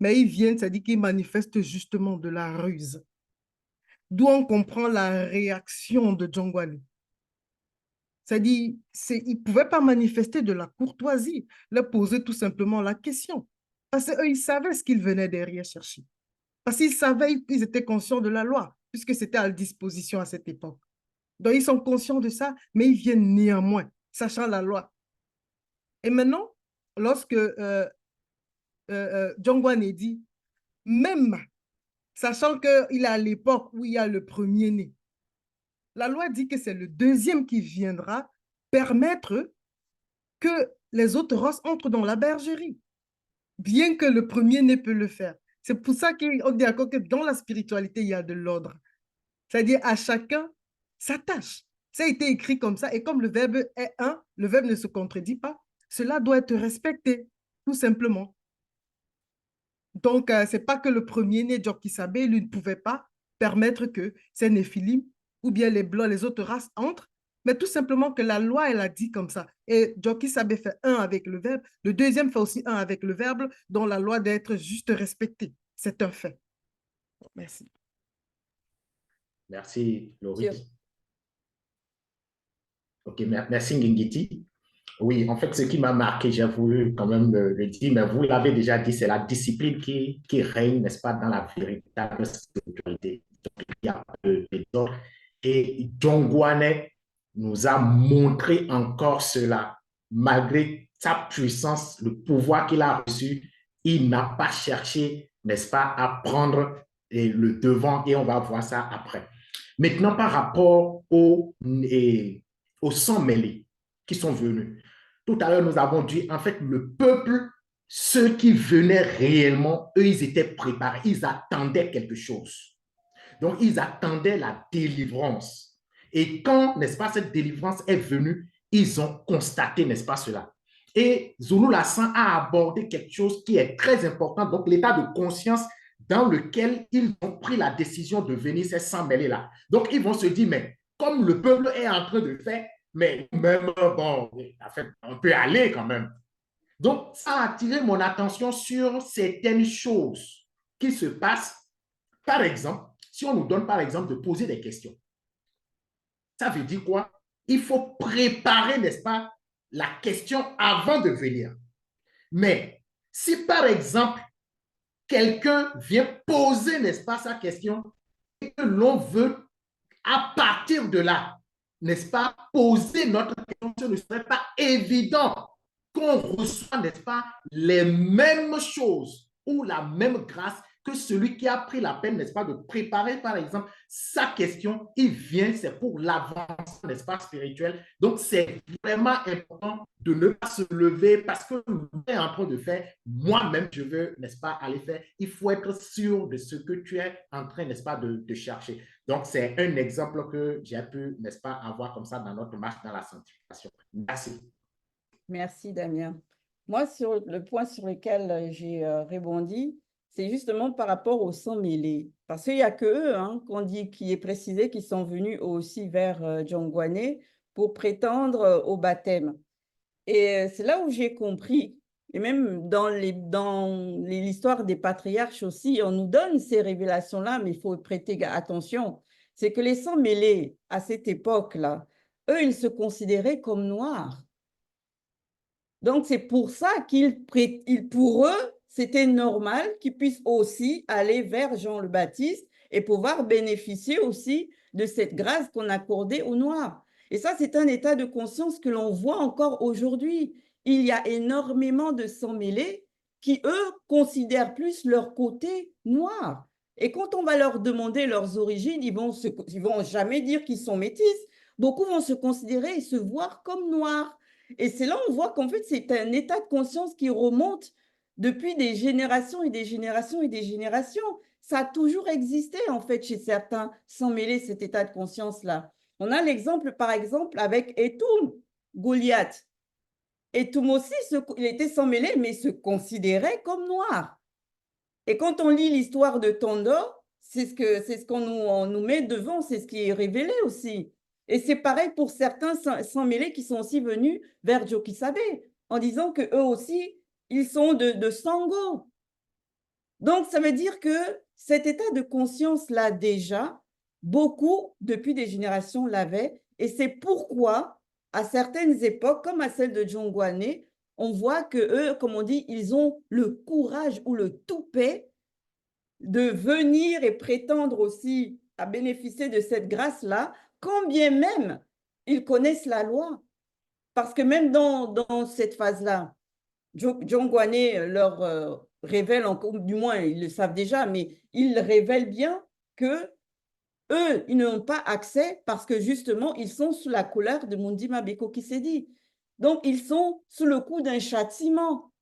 mais il vient, ça dit qu'il manifeste justement de la ruse. D'où on comprend la réaction de John Guané. C'est-à-dire, ils ne pouvaient pas manifester de la courtoisie, leur poser tout simplement la question. Parce qu'eux, ils savaient ce qu'ils venaient derrière chercher. Parce qu'ils savaient, ils étaient conscients de la loi, puisque c'était à disposition à cette époque. Donc, ils sont conscients de ça, mais ils viennent néanmoins, sachant la loi. Et maintenant, lorsque John Guané dit, même sachant qu'il est à l'époque où il y a le premier-né, la loi dit que c'est le deuxième qui viendra permettre que les autres races entrent dans la bergerie, bien que le premier-né peut le faire. C'est pour ça qu'on dit encore que dans la spiritualité, il y a de l'ordre. C'est-à-dire à chacun sa tâche. Ça a été écrit comme ça, et comme le verbe est un, le verbe ne se contredit pas, cela doit être respecté, tout simplement. Donc, ce n'est pas que le premier-né, Jock Isabelle, lui ne pouvait pas permettre que ces Néphilim ou bien les Blancs, les autres races entrent, mais tout simplement que la loi, elle a dit comme ça. Et Joki Sabé fait un avec le verbe, le deuxième fait aussi un avec le verbe, dont la loi d'être juste respectée. C'est un fait. Merci. Merci, Laurie. OK, merci, Ngingiti. Oui, en fait, ce qui m'a marqué, j'ai voulu quand même le dire, mais vous l'avez déjà dit, c'est la discipline qui règne, n'est-ce pas, dans la véritable spiritualité. Donc, il y a de désordre. Et Dongwane nous a montré encore cela. Malgré sa puissance, le pouvoir qu'il a reçu, il n'a pas cherché, n'est-ce pas, à prendre le devant, et on va voir ça après. Maintenant, par rapport aux sang mêlés qui sont venus. Tout à l'heure, nous avons dit, en fait, le peuple, ceux qui venaient réellement, eux, ils étaient préparés, ils attendaient quelque chose. Donc, ils attendaient la délivrance. Et quand, n'est-ce pas, cette délivrance est venue, ils ont constaté, n'est-ce pas, cela. Et Zulu Lassan a abordé quelque chose qui est très important, donc l'état de conscience dans lequel ils ont pris la décision de venir ces sang mêlés là. Donc, ils vont se dire, mais comme le peuple est en train de faire, mais même, bon, en fait, on peut aller quand même. Donc, ça a attiré mon attention sur certaines choses qui se passent. Par exemple, si on nous donne, par exemple, de poser des questions, ça veut dire quoi? Il faut préparer, n'est-ce pas, la question avant de venir. Mais si, par exemple, quelqu'un vient poser, n'est-ce pas, sa question, et que l'on veut, à partir de là, n'est-ce pas, poser notre question, ce ne serait pas évident qu'on reçoit, n'est-ce pas, les mêmes choses ou la même grâce que celui qui a pris la peine, n'est-ce pas, de préparer, par exemple, sa question. Il vient, c'est pour l'avancement, n'est-ce pas, spirituel. Donc, c'est vraiment important de ne pas se lever parce que l'on est en train de faire, moi-même, je veux, n'est-ce pas, aller faire. Il faut être sûr de ce que tu es en train, n'est-ce pas, de chercher. Donc, c'est un exemple que j'ai pu, n'est-ce pas, avoir comme ça dans notre marche dans la sanctification. Merci. Merci, Damien. Moi, sur le point sur lequel j'ai rebondi, c'est justement par rapport au sang mêlé. Parce qu'il n'y a que eux, hein, qu'on dit, qui est précisé, qui sont venus aussi vers Djongwane pour prétendre au baptême. Et c'est là où j'ai compris, et même dans l'histoire des patriarches aussi, on nous donne ces révélations-là, mais il faut prêter attention. C'est que les sangs mêlés, à cette époque-là, eux, ils se considéraient comme noirs. Donc, c'est pour ça pour eux, c'était normal qu'ils puissent aussi aller vers Jean le Baptiste et pouvoir bénéficier aussi de cette grâce qu'on accordait aux Noirs. Et ça, c'est un état de conscience que l'on voit encore aujourd'hui. Il y a énormément de sang mêlés qui, eux, considèrent plus leur côté noir. Et quand on va leur demander leurs origines, ils vont jamais dire qu'ils sont métis. Beaucoup vont se considérer et se voir comme noirs. Et c'est là on voit qu'en fait, c'est un état de conscience qui remonte depuis des générations et des générations et des générations. Ça a toujours existé, en fait, chez certains, sans mêler cet état de conscience-là. On a l'exemple, par exemple, avec Étoum, Goliath. Étoum aussi, il était sans mêler, mais se considérait comme noir. Et quand on lit l'histoire de Tondo, c'est ce qu'on nous met devant, c'est ce qui est révélé aussi. Et c'est pareil pour certains sans mêlés qui sont aussi venus vers Joki Sabé, en disant qu'eux aussi, ils sont de Sango. Donc, ça veut dire que cet état de conscience-là, déjà, beaucoup, depuis des générations, l'avaient. Et c'est pourquoi, à certaines époques, comme à celle de Djongwane, on voit que eux, comme on dit, ils ont le courage ou le toupet de venir et prétendre aussi à bénéficier de cette grâce-là, quand bien même ils connaissent la loi. Parce que même dans cette phase-là, Djongwane leur révèle, du moins ils le savent déjà, mais il révèle bien que eux, ils n'ont pas accès parce que justement, ils sont sous la colère de Mundima Beko Kisedi. Donc, ils sont sous le coup d'un châtiment.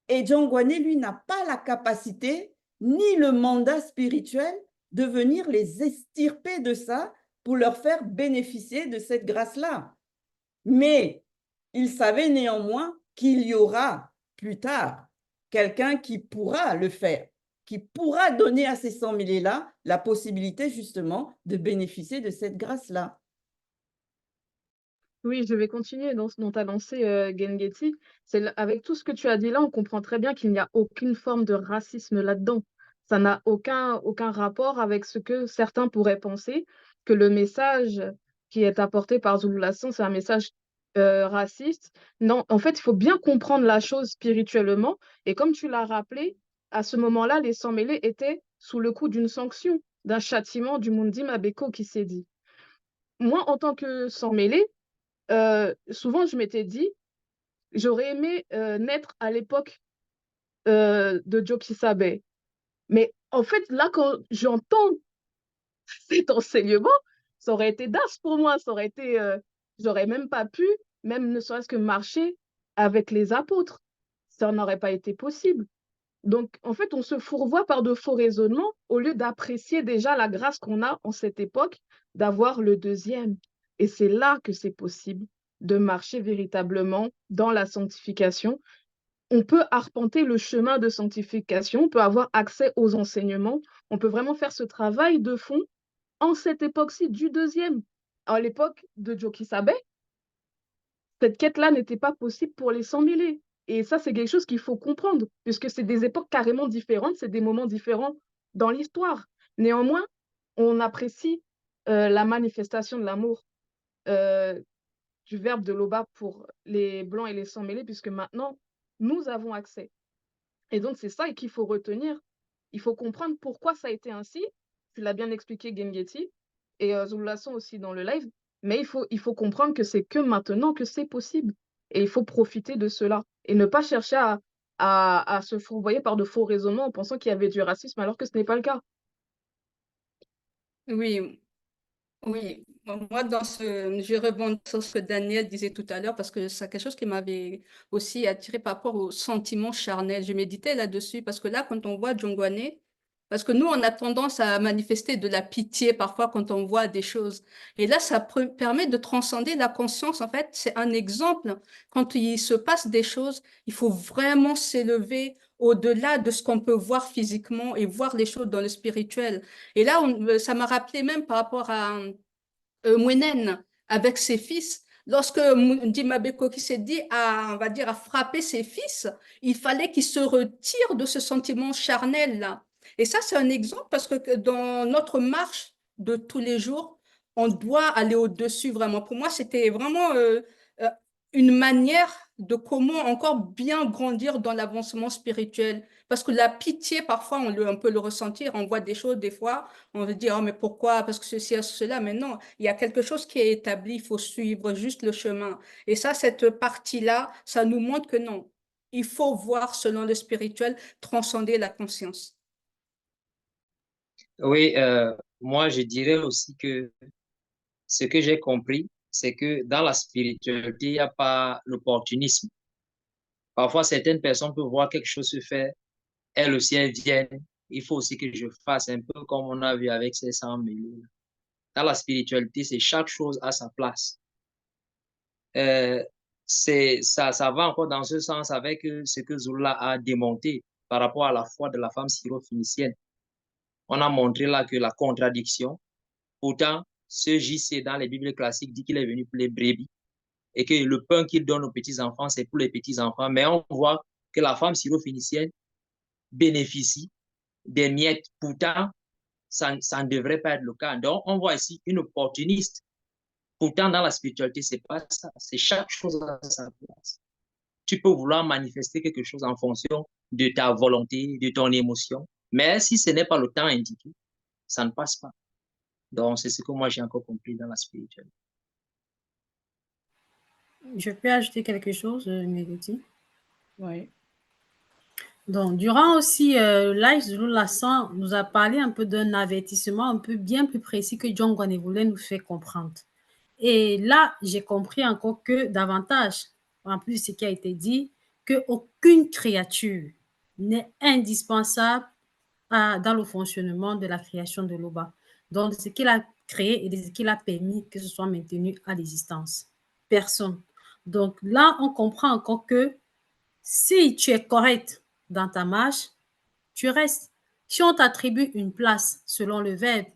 Et Djongwane, lui, n'a pas la capacité ni le mandat spirituel de venir les extirper de ça pour leur faire bénéficier de cette grâce-là. Mais il savait néanmoins qu'il y aura plus tard quelqu'un qui pourra le faire, qui pourra donner à ces 100 000-là la possibilité justement de bénéficier de cette grâce-là. Oui, je vais continuer dans ce dont tu as lancé, Gengeti. Avec tout ce que tu as dit là, on comprend très bien qu'il n'y a aucune forme de racisme là-dedans. Ça n'a aucun rapport avec ce que certains pourraient penser, que le message qui est apporté par Zulu Lassans, c'est un message raciste. Non, en fait, il faut bien comprendre la chose spirituellement. Et comme tu l'as rappelé, à ce moment-là, les sans-mêlés étaient sous le coup d'une sanction, d'un châtiment du Mundi Mabeko qui s'est dit. Moi, en tant que sans-mêlé, souvent, je m'étais dit, j'aurais aimé naître à l'époque de Joe Kisabe. Mais en fait, là, quand j'entends cet enseignement, ça aurait été d'as pour moi. Ça aurait été, j'aurais même pas pu, même ne serait-ce que marcher avec les apôtres. Ça n'aurait pas été possible. Donc, en fait, on se fourvoie par de faux raisonnements au lieu d'apprécier déjà la grâce qu'on a en cette époque d'avoir le deuxième. Et c'est là que c'est possible de marcher véritablement dans la sanctification. On peut arpenter le chemin de sanctification, on peut avoir accès aux enseignements, on peut vraiment faire ce travail de fond en cette époque-ci du deuxième. À l'époque de Joki Sabe, cette quête-là n'était pas possible pour les sans-mêlés. Et ça, c'est quelque chose qu'il faut comprendre, puisque c'est des époques carrément différentes, c'est des moments différents dans l'histoire. Néanmoins, on apprécie la manifestation de l'amour euh, du verbe de Loba pour les Blancs et les sans-mêlés, puisque maintenant, nous avons accès. Et donc, c'est ça qu'il faut retenir. Il faut comprendre pourquoi ça a été ainsi. Tu l'as bien expliqué, Gengeti, et Zulu Lassans aussi dans le live. Mais il faut comprendre que c'est que maintenant que c'est possible. Et il faut profiter de cela. Et ne pas chercher à se fourvoyer par de faux raisonnements en pensant qu'il y avait du racisme alors que ce n'est pas le cas. Oui, oui. Moi, je rebondis sur ce que Daniel disait tout à l'heure parce que c'est quelque chose qui m'avait aussi attiré par rapport aux sentiments charnels. Je méditais là-dessus parce que là, quand on voit Jongwane, parce que nous, on a tendance à manifester de la pitié parfois quand on voit des choses. Et là, ça permet de transcender la conscience. En fait, c'est un exemple. Quand il se passe des choses, il faut vraiment s'élever au-delà de ce qu'on peut voir physiquement et voir les choses dans le spirituel. Et là, ça m'a rappelé même par rapport à Mwenen avec ses fils. Lorsque Ndimabeko qui s'est dit on va dire, à frapper ses fils, il fallait qu'il se retire de ce sentiment charnel-là. Et ça, c'est un exemple parce que dans notre marche de tous les jours, on doit aller au-dessus vraiment. Pour moi, c'était vraiment euh, une manière de comment encore bien grandir dans l'avancement spirituel. Parce que la pitié, parfois, on peut le ressentir, on voit des choses, des fois, on veut dire, oh, mais pourquoi? Parce que ceci, cela. Mais non, il y a quelque chose qui est établi, il faut suivre juste le chemin. Et ça, cette partie-là, ça nous montre que non, il faut voir selon le spirituel, transcender la conscience. Oui, moi je dirais aussi que ce que j'ai compris, c'est que dans la spiritualité, il n'y a pas l'opportunisme. Parfois, certaines personnes peuvent voir quelque chose se faire, elles aussi, elles viennent. Il faut aussi que je fasse un peu comme on a vu avec ces 100 millions. Dans la spiritualité, c'est chaque chose à sa place. Ça va encore dans ce sens avec ce que Zoula a démonté par rapport à la foi de la femme syrophénicienne. On a montré là que la contradiction, pourtant, ce JC dans les Bibles classiques dit qu'il est venu pour les brebis et que le pain qu'il donne aux petits-enfants, c'est pour les petits-enfants. Mais on voit que la femme syrophénicienne bénéficie des miettes. Pourtant, ça ne devrait pas être le cas. Donc, on voit ici une opportuniste. Pourtant, dans la spiritualité, c'est pas ça. C'est chaque chose à sa place. Tu peux vouloir manifester quelque chose en fonction de ta volonté, de ton émotion. Mais si ce n'est pas le temps indiqué, ça ne passe pas. Donc, c'est ce que moi j'ai encore compris dans la spiritualité. Je peux ajouter quelque chose, Mélodie? Oui. Donc, durant aussi live, Zulu Lassans nous a parlé un peu d'un avertissement un peu bien plus précis que John Gwane voulait nous faire comprendre. Et là, j'ai compris encore que davantage, en plus de ce qui a été dit, qu'aucune créature n'est indispensable dans le fonctionnement de la création de l'Oba. Donc, ce qu'il a créé et de ce qu'il a permis que ce soit maintenu à l'existence. Personne. Donc là, on comprend encore que si tu es correct dans ta marche, tu restes. Si on t'attribue une place selon le verbe,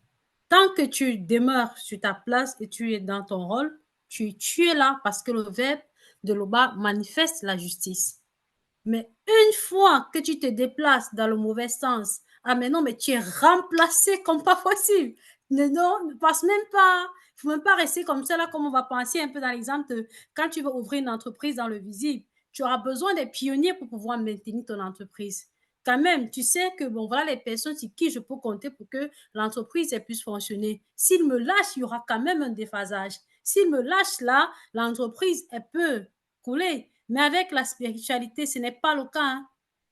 tant que tu demeures sur ta place et tu es dans ton rôle, tu es là parce que le verbe de l'Oba manifeste la justice. Mais une fois que tu te déplaces dans le mauvais sens, ah mais non, mais tu es remplacé comme pas possible. Non, ne passe même pas. Il ne faut même pas rester comme ça, là, comme on va penser un peu dans l'exemple de quand tu vas ouvrir une entreprise dans le visible, tu auras besoin des pionniers pour pouvoir maintenir ton entreprise. Quand même, tu sais que, bon, voilà les personnes sur qui je peux compter pour que l'entreprise puisse fonctionner. S'ils me lâchent, il y aura quand même un déphasage. S'ils me lâchent là, l'entreprise, elle peut couler. Mais avec la spiritualité, ce n'est pas le cas. Hein.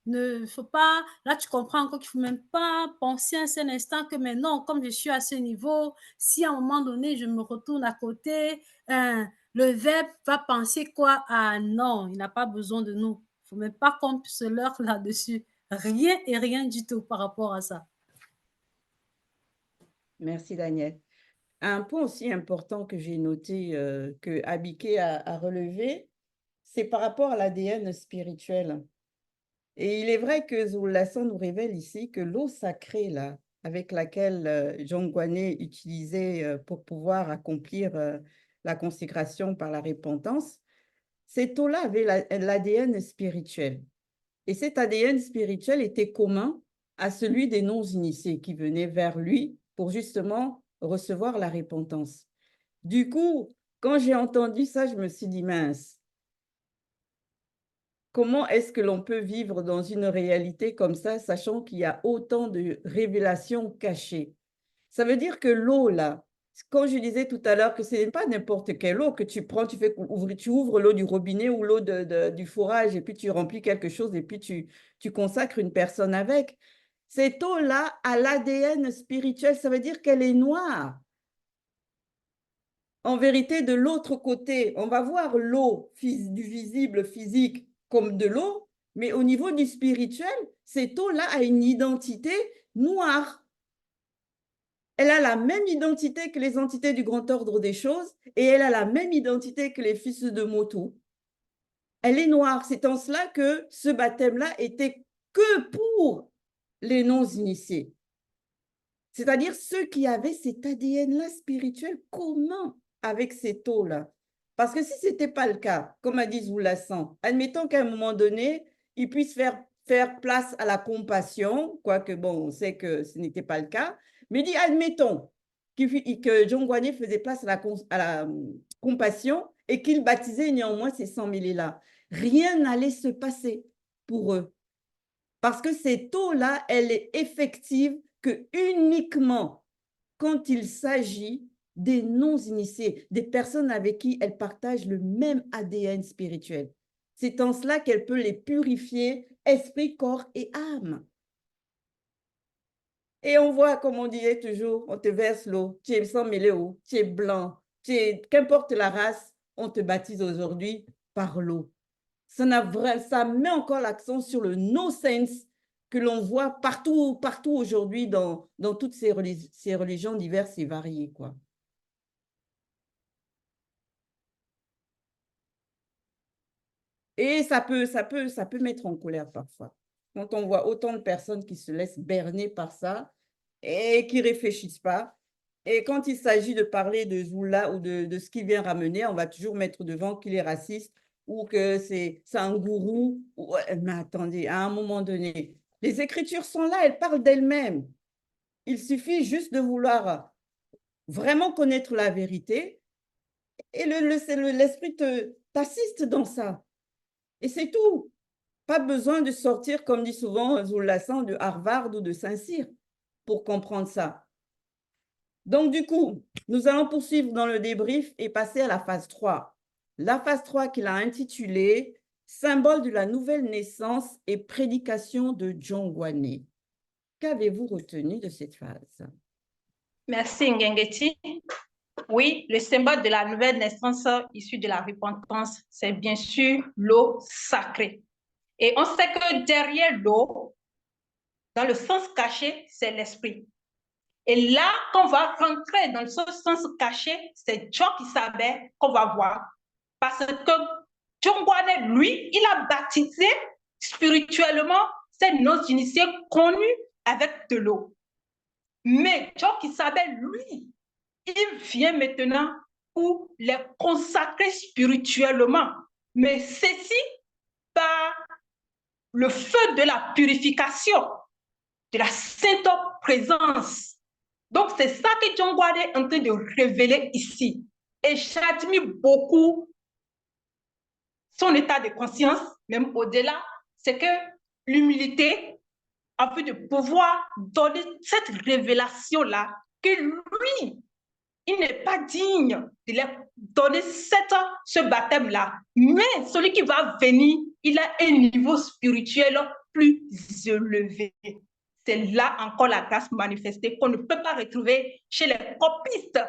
Ne faut pas, là tu comprends encore qu'il ne faut même pas penser un seul instant que maintenant, comme je suis à ce niveau, si à un moment donné je me retourne à côté, le verbe va penser quoi? Ah non, il n'a pas besoin de nous. Il ne faut même pas qu'on se leurre là-dessus. Rien et rien du tout par rapport à ça. Merci, Daniel. Un point aussi important que j'ai noté, que Abiké a relevé, c'est par rapport à l'ADN spirituel. Et il est vrai que Zulasan nous révèle ici que l'eau sacrée, là, avec laquelle Jongwane utilisait pour pouvoir accomplir la consécration par la repentance, cette eau-là avait l'ADN spirituel. Et cet ADN spirituel était commun à celui des non-initiés qui venaient vers lui pour justement recevoir la repentance. Du coup, quand j'ai entendu ça, je me suis dit, mince, comment est-ce que l'on peut vivre dans une réalité comme ça, sachant qu'il y a autant de révélations cachées? Ça veut dire que l'eau, là, quand je disais tout à l'heure que ce n'est pas n'importe quelle eau que tu prends, tu ouvres l'eau du robinet ou l'eau du fourrage et puis tu remplis quelque chose et puis tu consacres une personne avec. Cette eau-là a l'ADN spirituel, ça veut dire qu'elle est noire. En vérité, de l'autre côté, on va voir l'eau du visible physique comme de l'eau, mais au niveau du spirituel, cette eau-là a une identité noire. Elle a la même identité que les entités du grand ordre des choses et elle a la même identité que les fils de Motu. Elle est noire. C'est en cela que ce baptême-là était que pour les non-initiés. C'est-à-dire ceux qui avaient cet ADN-là spirituel commun avec cette eau-là. Parce que si ce n'était pas le cas, comme a dit Zoulassan, admettons qu'à un moment donné, ils puissent faire place à la compassion, quoique bon, on sait que ce n'était pas le cas, mais dit, admettons que Jongwane faisait place à la compassion et qu'il baptisait néanmoins ces 100 000-là. Rien n'allait se passer pour eux. Parce que cette eau-là, elle est effective que uniquement quand il s'agit des non-initiés, des personnes avec qui elle partage le même ADN spirituel. C'est en cela qu'elle peut les purifier, esprit, corps et âme. Et on voit, comme on disait toujours, on te verse l'eau, tu es sans mêlé eau, tu es blanc, qu'importe la race, on te baptise aujourd'hui par l'eau. Ça met encore l'accent sur le no-sense que l'on voit partout aujourd'hui dans toutes ces religions diverses et variées, quoi. Et ça peut mettre en colère parfois. Quand on voit autant de personnes qui se laissent berner par ça et qui ne réfléchissent pas. Et quand il s'agit de parler de Zoula ou de ce qu'il vient ramener, on va toujours mettre devant qu'il est raciste ou que c'est un gourou. Mais attendez, à un moment donné, les Écritures sont là, elles parlent d'elles-mêmes. Il suffit juste de vouloir vraiment connaître la vérité et l'esprit t'assiste dans ça. Et c'est tout. Pas besoin de sortir, comme dit souvent Zoulassan, de Harvard ou de Saint-Cyr pour comprendre ça. Donc, du coup, nous allons poursuivre dans le débrief et passer à la phase 3. La phase 3 qu'il a intitulée « Symbole de la nouvelle naissance et prédication de Jongwane ». Qu'avez-vous retenu de cette phase? Merci, Ngengeti. Oui, le symbole de la nouvelle naissance issue de la repentance, c'est bien sûr l'eau sacrée. Et on sait que derrière l'eau, dans le sens caché, c'est l'esprit. Et là, qu'on va rentrer dans le sens caché, c'est Djokisabé qu'on va voir. Parce que Jongwane, lui, il a baptisé spirituellement ces non-initiés connus avec de l'eau. Mais Djokisabé, lui, il vient maintenant pour les consacrer spirituellement, mais ceci par le feu de la purification, de la sainte présence. Donc, c'est ça que John Wade est en train de révéler ici. Et j'admire beaucoup son état de conscience, même au-delà, c'est que l'humilité, en fait, de pouvoir donner cette révélation-là, que lui, il n'est pas digne de leur donner ce baptême-là. Mais celui qui va venir, il a un niveau spirituel plus élevé. C'est là encore la grâce manifestée qu'on ne peut pas retrouver chez les copistes,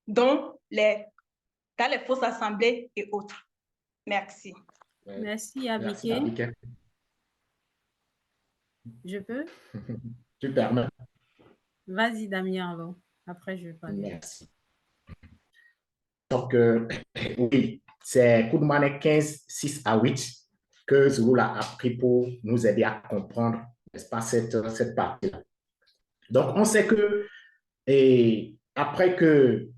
dans les fausses assemblées et autres. Merci. Merci, Merci, Abike. Abike. Je peux? Tu permets. Vas-y, Damien, alors. Après, je vais parler. Merci. Donc, oui, c'est Koudmane 15, 6 à 8 que Zouroula a pris pour nous aider à comprendre, n'est-ce pas, cette partie-là. Donc, on sait que, et après que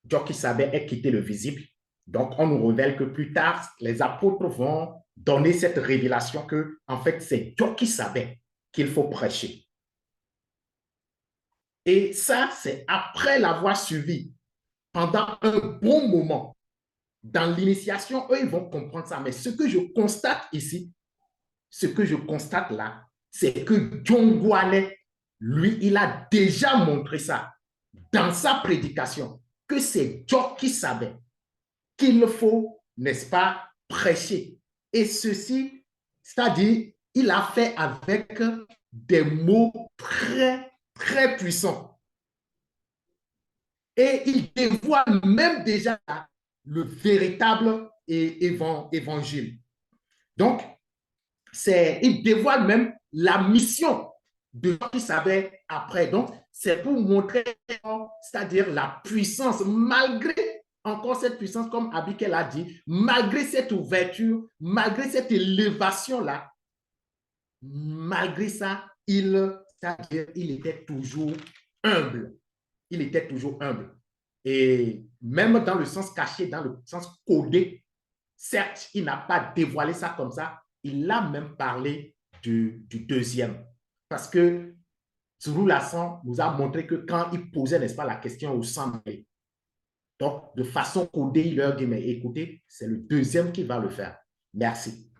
Joki Sabé ait quitté le visible, donc on nous révèle que plus tard, les apôtres vont donner cette révélation que, en fait, c'est Joki Sabé qu'il faut prêcher. Et ça, c'est après l'avoir suivi pendant un bon moment. Dans l'initiation, eux, ils vont comprendre ça. Mais ce que je constate ici, ce que je constate là, c'est que John Gwane, lui, il a déjà montré ça dans sa prédication, que c'est Dieu qui savait qu'il faut, n'est-ce pas, prêcher. Et ceci, c'est-à-dire, il a fait avec des mots très, très puissants. Et il dévoile même déjà le véritable évangile. Donc, il dévoile même la mission de ce qu'il savait après. Donc, c'est pour montrer, c'est-à-dire la puissance, malgré encore cette puissance, comme Abikel a dit, malgré cette ouverture, malgré cette élévation-là, malgré ça, c'est-à-dire, il était toujours humble. Il était toujours humble. Et même dans le sens caché, dans le sens codé, certes, il n'a pas dévoilé ça comme ça, il a même parlé du deuxième. Parce que Zulu Lassan nous a montré que quand il posait, n'est-ce pas, la question au centre, donc de façon codée, il leur dit, mais écoutez, c'est le deuxième qui va le faire. Merci.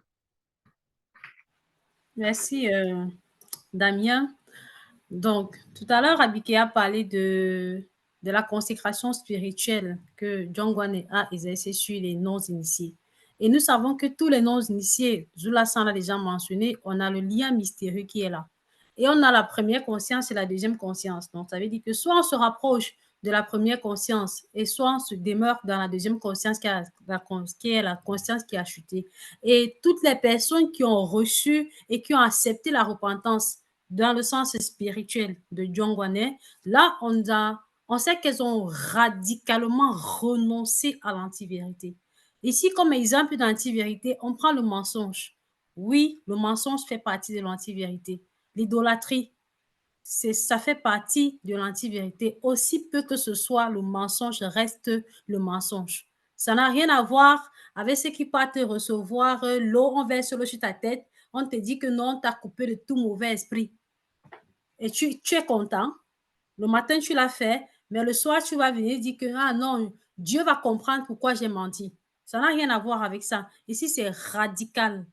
Merci, Damien. Donc, tout à l'heure, Abike a parlé de la consécration spirituelle que John Gwane a exercée sur les non-initiés. Et nous savons que tous les non-initiés, Zula San l'a déjà mentionné, on a le lien mystérieux qui est là. Et on a la première conscience et la deuxième conscience. Donc, ça veut dire que soit on se rapproche de la première conscience et soit on se demeure dans la deuxième conscience qui est la conscience qui a chuté. Et toutes les personnes qui ont reçu et qui ont accepté la repentance dans le sens spirituel de John Gwane, là, on sait qu'elles ont radicalement renoncé à l'antivérité. Ici, comme exemple d'antivérité, on prend le mensonge. Oui, le mensonge fait partie de l'antivérité. L'idolâtrie, ça fait partie de l'antivérité. Aussi peu que ce soit, le mensonge reste le mensonge. Ça n'a rien à voir avec ceux qui partent recevoir l'eau, on verse l'eau sur ta tête, on te dit que non, tu as coupé de tout mauvais esprit. Et tu es content. Le matin, tu l'as fait, mais le soir, tu vas venir dire que ah non, Dieu va comprendre pourquoi j'ai menti. Ça n'a rien à voir avec ça. Ici, c'est radical.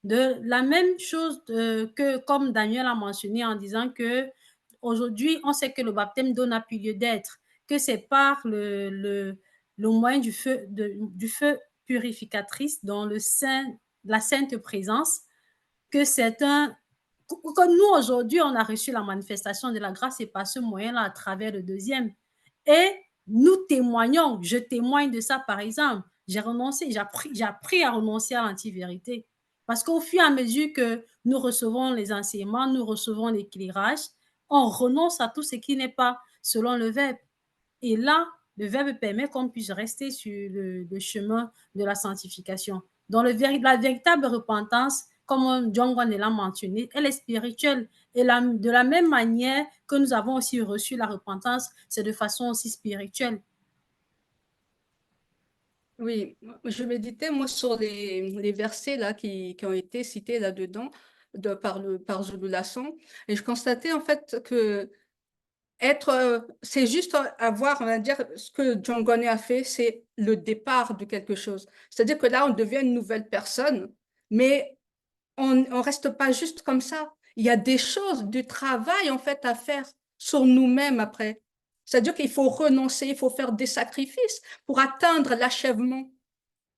De la même chose que comme Daniel a mentionné en disant que aujourd'hui, on sait que le baptême d'eau n'a plus lieu d'être, que c'est par le moyen du feu purificatrice dans la sainte présence que c'est que nous aujourd'hui, on a reçu la manifestation de la grâce et par ce moyen-là à travers le deuxième. Et nous témoignons, je témoigne de ça par exemple. J'ai appris à renoncer à l'antivérité. Parce qu'au fur et à mesure que nous recevons les enseignements, nous recevons l'éclairage, on renonce à tout ce qui n'est pas selon le Verbe. Et là, le Verbe permet qu'on puisse rester sur le chemin de la sanctification. Dans la véritable repentance, comme John Gwane l'a mentionné, elle est spirituelle. Et de la même manière que nous avons aussi reçu la repentance, c'est de façon aussi spirituelle. Oui, je méditais moi sur les versets là qui ont été cités là-dedans par Zulu Lasson, et je constatais en fait que c'est juste avoir, on va dire, ce que John Gonnet a fait, c'est le départ de quelque chose. C'est-à-dire que là, on devient une nouvelle personne, mais on ne reste pas juste comme ça. Il y a des choses, du travail en fait à faire sur nous-mêmes après. C'est-à-dire qu'il faut renoncer, il faut faire des sacrifices pour atteindre l'achèvement,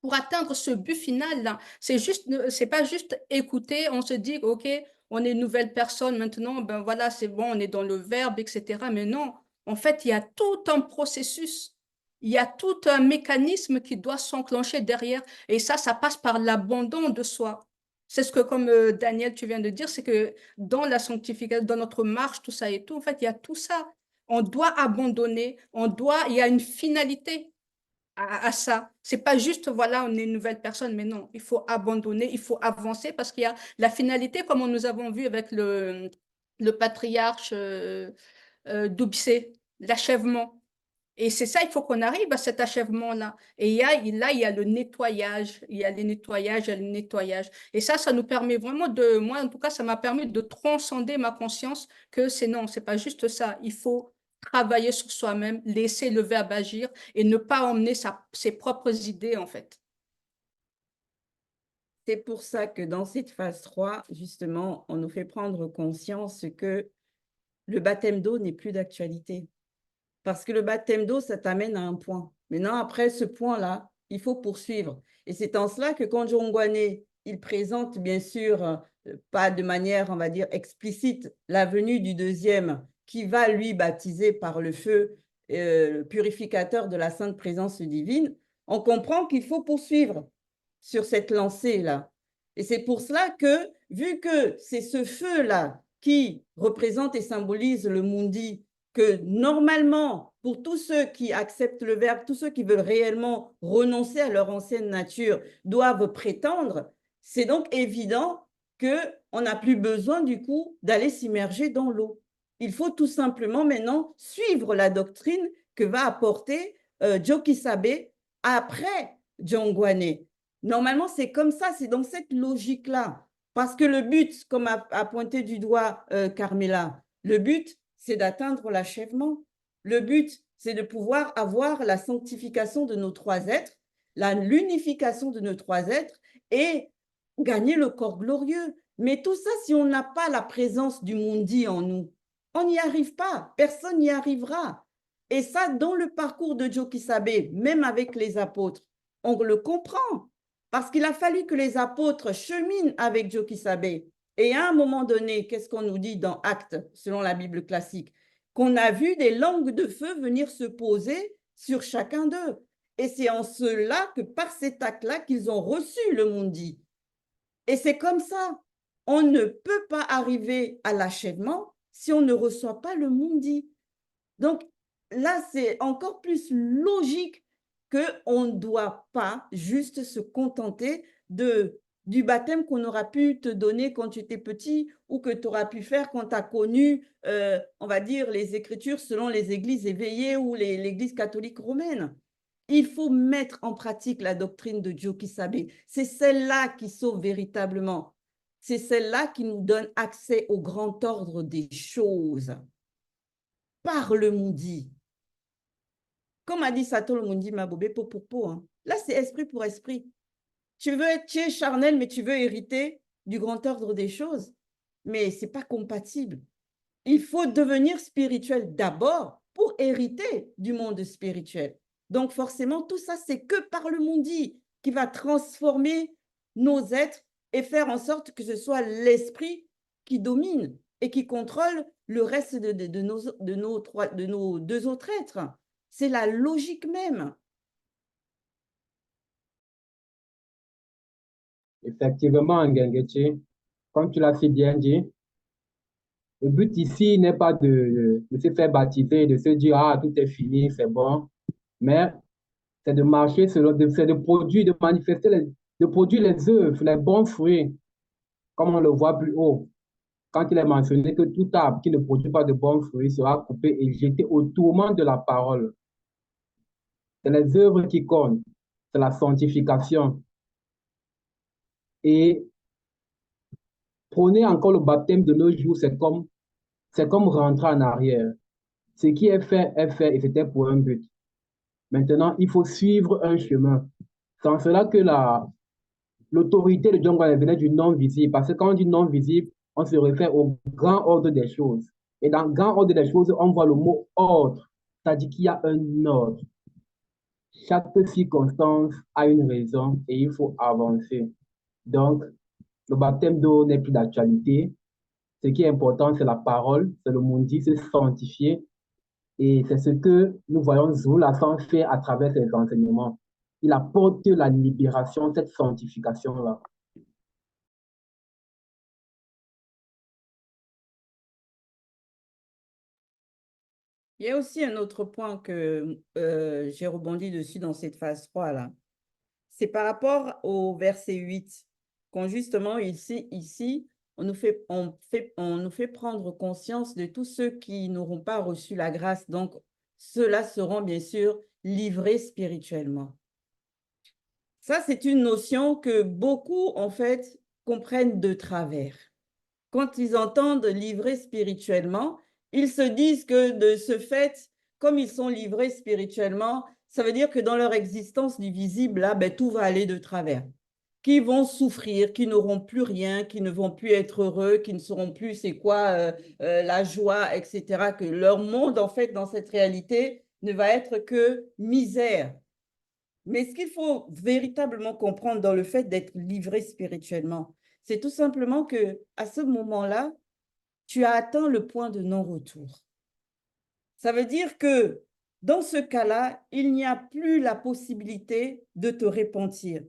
pour atteindre ce but final-là. C'est pas juste écouter, on se dit, OK, on est une nouvelle personne maintenant, ben voilà, c'est bon, on est dans le verbe, etc. Mais non, en fait, il y a tout un processus, il y a tout un mécanisme qui doit s'enclencher derrière. Et ça passe par l'abandon de soi. C'est ce que, comme Daniel, tu viens de dire, c'est que dans la sanctification, dans notre marche, tout ça et tout, en fait, il y a tout ça. On doit abandonner, il y a une finalité à ça. C'est pas juste, voilà, on est une nouvelle personne, mais non, il faut abandonner, il faut avancer parce qu'il y a la finalité, comme nous avons vu avec le patriarche d'Oubsé, l'achèvement. Et c'est ça, il faut qu'on arrive à cet achèvement-là. Et là, il y a le nettoyage, il y a les nettoyages, il y a le nettoyage. Et ça nous permet vraiment moi en tout cas, ça m'a permis de transcender ma conscience que non, c'est pas juste ça. Il faut travailler sur soi-même, laisser le verbe agir et ne pas emmener ses propres idées, en fait. C'est pour ça que dans cette phase 3, justement, on nous fait prendre conscience que le baptême d'eau n'est plus d'actualité. Parce que le baptême d'eau, ça t'amène à un point. Maintenant, après ce point-là, il faut poursuivre. Et c'est en cela que quand Jongwane, il présente, bien sûr, pas de manière, on va dire, explicite, la venue du deuxième qui va lui baptiser par le feu purificateur de la sainte présence divine, on comprend qu'il faut poursuivre sur cette lancée-là. Et c'est pour cela que, vu que c'est ce feu-là qui représente et symbolise le mundi, que normalement, pour tous ceux qui acceptent le verbe, tous ceux qui veulent réellement renoncer à leur ancienne nature, doivent prétendre, c'est donc évident qu'on n'a plus besoin du coup d'aller s'immerger dans l'eau. Il faut tout simplement maintenant suivre la doctrine que va apporter Jokisabe après Jongwane. Normalement, c'est comme ça, c'est dans cette logique-là. Parce que le but, comme a pointé du doigt Carmela, le but, c'est d'atteindre l'achèvement. Le but, c'est de pouvoir avoir la sanctification de nos trois êtres, l'unification de nos trois êtres et gagner le corps glorieux. Mais tout ça, si on n'a pas la présence du mundi en nous, on n'y arrive pas. Personne n'y arrivera. Et ça, dans le parcours de Jokisabe, même avec les apôtres, on le comprend. Parce qu'il a fallu que les apôtres cheminent avec Jokisabe. Et à un moment donné, qu'est-ce qu'on nous dit dans Actes, selon la Bible classique? Qu'on a vu des langues de feu venir se poser sur chacun d'eux. Et c'est en cela que par cet acte-là qu'ils ont reçu le mundi. Et c'est comme ça. On ne peut pas arriver à l'achèvement si on ne reçoit pas le mundi. Donc là, c'est encore plus logique qu'on ne doit pas juste se contenter du baptême qu'on aura pu te donner quand tu étais petit ou que tu auras pu faire quand tu as connu, on va dire, les Écritures selon les églises éveillées ou l'Église catholique romaine. Il faut mettre en pratique la doctrine de Jokisabe. C'est celle-là qui sauve véritablement. C'est celle-là qui nous donne accès au grand ordre des choses. Par le mundi. Comme a dit Sato le mundi Mabobé, peau pour peau. Hein. Là, c'est esprit pour esprit. Tu es charnel, mais tu veux hériter du grand ordre des choses. Mais ce n'est pas compatible. Il faut devenir spirituel d'abord pour hériter du monde spirituel. Donc forcément, tout ça, c'est que par le mundi qui va transformer nos êtres et faire en sorte que ce soit l'esprit qui domine et qui contrôle le reste de nos deux autres êtres. C'est la logique même. Effectivement, Nguyengechi, comme tu l'as si bien dit, le but ici n'est pas de se faire baptiser, de se dire, ah, tout est fini, c'est bon, mais c'est de marcher selon, c'est de produire, de manifester, de produire les œuvres, les bons fruits, comme on le voit plus haut. Quand il est mentionné que tout arbre qui ne produit pas de bons fruits sera coupé et jeté au tourment de la parole. C'est les œuvres qui comptent. c'est la sanctification. Et prôner encore le baptême de nos jours, c'est comme rentrer en arrière. Ce qui est fait et c'était pour un but. Maintenant, il faut suivre un chemin. C'est en cela que l'autorité de John Wayne venait du non-visible. Parce que quand on dit non-visible, on se réfère au grand ordre des choses. Et dans le grand ordre des choses, on voit le mot ordre. C'est-à-dire qu'il y a un ordre. Chaque circonstance a une raison et il faut avancer. Donc, le baptême d'eau n'est plus d'actualité. Ce qui est important, c'est la parole, c'est le mundi, c'est sanctifier. Et c'est ce que nous voyons Zoulassan faire à travers ses enseignements. Il apporte la libération, cette sanctification-là. Il y a aussi un autre point que j'ai rebondi dessus dans cette phase 3 là. C'est par rapport au verset 8, quand justement ici on nous fait prendre conscience de tous ceux qui n'auront pas reçu la grâce. Donc, ceux-là seront bien sûr livrés spirituellement. Ça, c'est une notion que beaucoup, en fait, comprennent de travers. Quand ils entendent livrer spirituellement, ils se disent que de ce fait, comme ils sont livrés spirituellement, ça veut dire que dans leur existence du visible, là, ben, tout va aller de travers. Qu'ils vont souffrir, qu'ils n'auront plus rien, qu'ils ne vont plus être heureux, qu'ils ne sauront plus c'est quoi la joie, etc. Que leur monde, en fait, dans cette réalité, ne va être que misère. Mais ce qu'il faut véritablement comprendre dans le fait d'être livré spirituellement, c'est tout simplement que à ce moment-là, tu as atteint le point de non-retour. Ça veut dire que dans ce cas-là, il n'y a plus la possibilité de te repentir.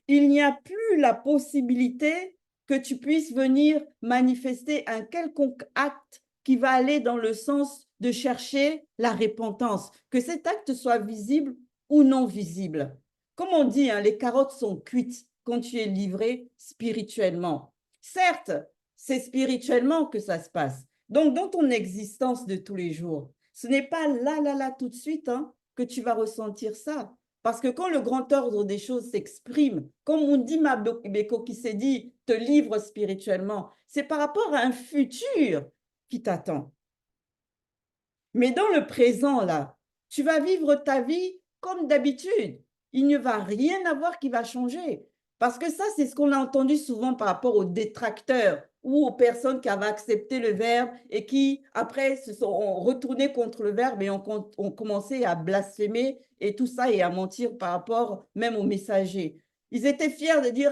Il n'y a plus la possibilité que tu puisses venir manifester un quelconque acte qui va aller dans le sens de chercher la repentance, que cet acte soit visible ou non visible. Comme on dit, hein, les carottes sont cuites quand tu es livré spirituellement. Certes, c'est spirituellement que ça se passe. Donc, dans ton existence de tous les jours, ce n'est pas là, tout de suite hein, que tu vas ressentir ça. Parce que quand le grand ordre des choses s'exprime, comme Mundi Mabeko qui s'est dit, te livre spirituellement, c'est par rapport à un futur qui t'attend. Mais dans le présent, là, tu vas vivre ta vie comme d'habitude. Il ne va rien avoir qui va changer. Parce que ça, c'est ce qu'on a entendu souvent par rapport aux détracteurs ou aux personnes qui avaient accepté le verbe et qui, après, se sont retournés contre le verbe et ont commencé à blasphémer et tout ça et à mentir par rapport même aux messagers. Ils étaient fiers de dire,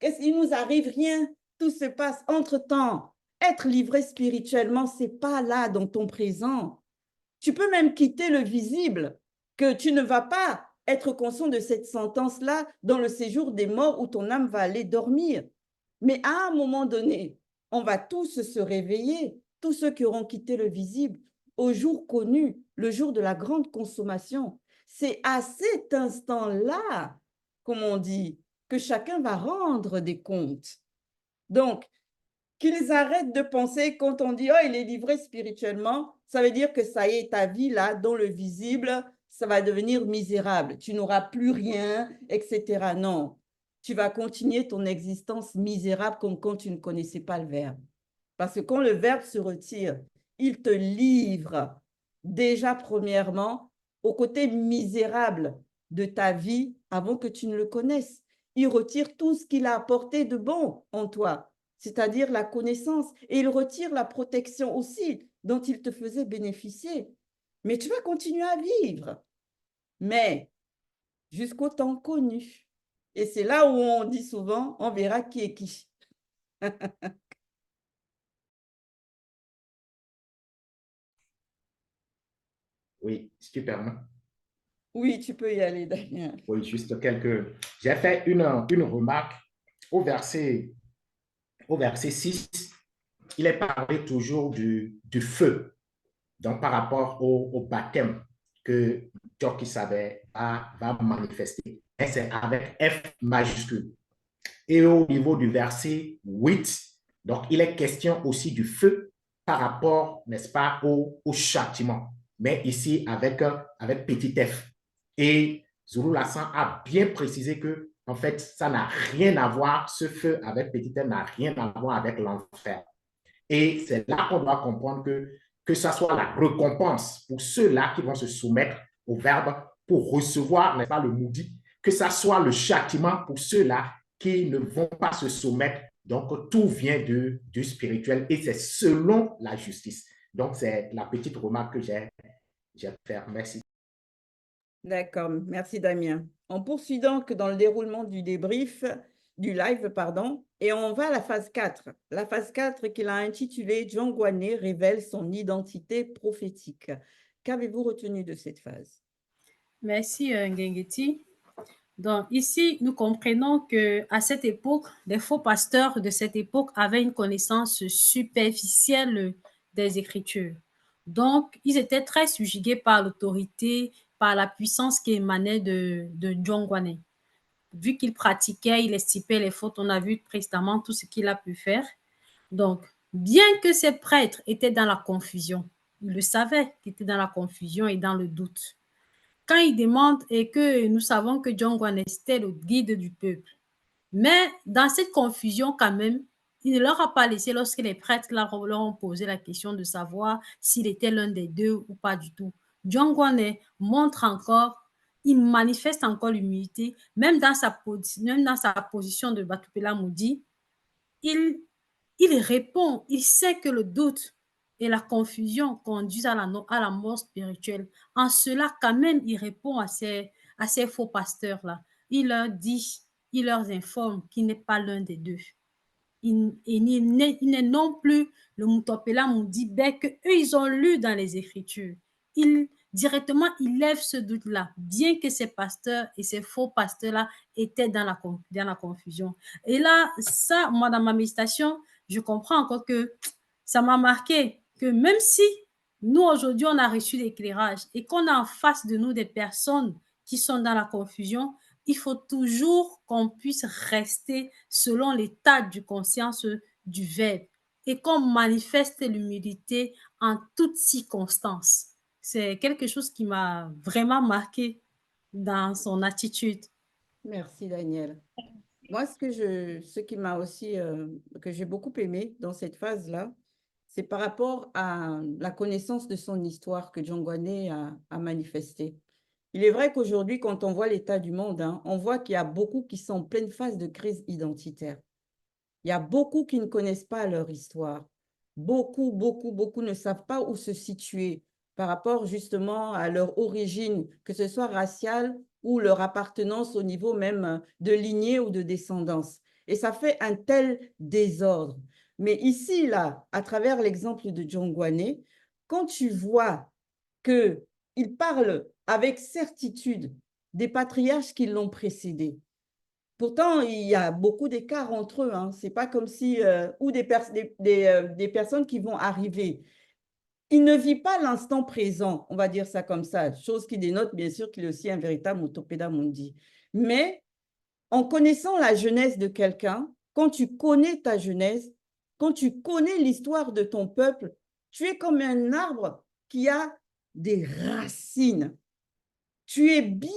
qu'est-ce qu'il nous arrive? Rien, tout se passe. Entre-temps, être livré spirituellement, ce n'est pas là dans ton présent. Tu peux même quitter le visible, que tu ne vas pas être conscient de cette sentence-là dans le séjour des morts où ton âme va aller dormir. Mais à un moment donné, on va tous se réveiller, tous ceux qui auront quitté le visible, au jour connu, le jour de la grande consommation. C'est à cet instant-là, comme on dit, que chacun va rendre des comptes. Donc, qu'ils arrêtent de penser quand on dit « oh, il est livré spirituellement », ça veut dire que ça y est, ta vie là, dans le visible, ça va devenir misérable. Tu n'auras plus rien, etc. Non, tu vas continuer ton existence misérable comme quand tu ne connaissais pas le Verbe. Parce que quand le Verbe se retire, il te livre déjà premièrement au côté misérable de ta vie avant que tu ne le connaisses. Il retire tout ce qu'il a apporté de bon en toi, c'est-à-dire la connaissance, et il retire la protection aussi dont il te faisait bénéficier. Mais tu vas continuer à vivre, mais jusqu'au temps connu. Et c'est là où on dit souvent, on verra qui est qui. Oui, si tu permets. Oui, tu peux y aller, Damien. Oui, juste quelques... J'ai fait une remarque au verset 6. Il est parlé toujours du feu, donc par rapport au baptême que Joki savait va manifester. Et c'est avec F majuscule. Et au niveau du verset 8, donc il est question aussi du feu par rapport, n'est-ce pas, au châtiment, mais ici avec petit f. Et Zulu Lassan a bien précisé que, en fait, ça n'a rien à voir, ce feu avec petit M n'a rien à voir avec l'enfer. Et c'est là qu'on doit comprendre que ça soit la récompense pour ceux-là qui vont se soumettre au Verbe pour recevoir, n'est-ce pas, le maudit, que ça soit le châtiment pour ceux-là qui ne vont pas se soumettre. Donc, tout vient du spirituel et c'est selon la justice. Donc, c'est la petite remarque que j'ai à faire. Merci. D'accord, merci Damien. On poursuit donc dans le déroulement du débrief, du live, pardon, et on va à la phase 4. La phase 4 qu'il a intitulée « Djongwane révèle son identité prophétique ». Qu'avez-vous retenu de cette phase? Merci, Ngengeti. Donc, ici, nous comprenons qu'à cette époque, les faux pasteurs de cette époque avaient une connaissance superficielle des Écritures. Donc, ils étaient très subjugués par l'autorité, par la puissance qui émanait de Djongwane. Vu qu'il pratiquait, il estipait les fautes, on a vu précédemment tout ce qu'il a pu faire. Donc, bien que ces prêtres étaient dans la confusion, ils le savaient qu'ils étaient dans la confusion et dans le doute. Quand ils demandent et que nous savons que Djongwane était le guide du peuple, mais dans cette confusion quand même, il ne leur a pas laissé, lorsque les prêtres leur ont posé la question de savoir s'il était l'un des deux ou pas du tout. Djongwane montre encore, il manifeste encore l'humilité, même dans sa position de Batupela Moudi, il répond, il sait que le doute et la confusion conduisent à la mort spirituelle. En cela, quand même, il répond à ces faux pasteurs-là. Il leur dit, il leur informe qu'il n'est pas l'un des deux. Il n'est non plus le Mutopela Moudibé qu'eux, ils ont lu dans les Écritures. Directement, il lève ce doute-là, bien que ces pasteurs et ces faux pasteurs-là étaient dans la confusion. Et là, ça, moi, dans ma méditation, je comprends encore que ça m'a marqué que même si nous, aujourd'hui, on a reçu l'éclairage et qu'on a en face de nous des personnes qui sont dans la confusion, il faut toujours qu'on puisse rester selon l'état de conscience du Verbe et qu'on manifeste l'humilité en toutes circonstances. C'est quelque chose qui m'a vraiment marqué dans son attitude. Merci Daniel. Moi, ce qui m'a aussi, que j'ai beaucoup aimé dans cette phase-là, c'est par rapport à la connaissance de son histoire que Djongwane a manifestée. Il est vrai qu'aujourd'hui, quand on voit l'état du monde, hein, on voit qu'il y a beaucoup qui sont en pleine phase de crise identitaire. Il y a beaucoup qui ne connaissent pas leur histoire. Beaucoup ne savent pas où se situer par rapport justement à leur origine, que ce soit raciale ou leur appartenance au niveau même de lignée ou de descendance. Et ça fait un tel désordre. Mais ici, là, à travers l'exemple de Djongwane, quand tu vois qu'il parle avec certitude des patriarches qui l'ont précédé, pourtant, il y a beaucoup d'écart entre eux. Hein. Ce n'est pas comme si, ou des personnes qui vont arriver. Il ne vit pas l'instant présent, on va dire ça comme ça, chose qui dénote bien sûr qu'il est aussi un véritable Mutopela Mundi. Mais en connaissant la jeunesse de quelqu'un, quand tu connais ta jeunesse, quand tu connais l'histoire de ton peuple, tu es comme un arbre qui a des racines. Tu es bien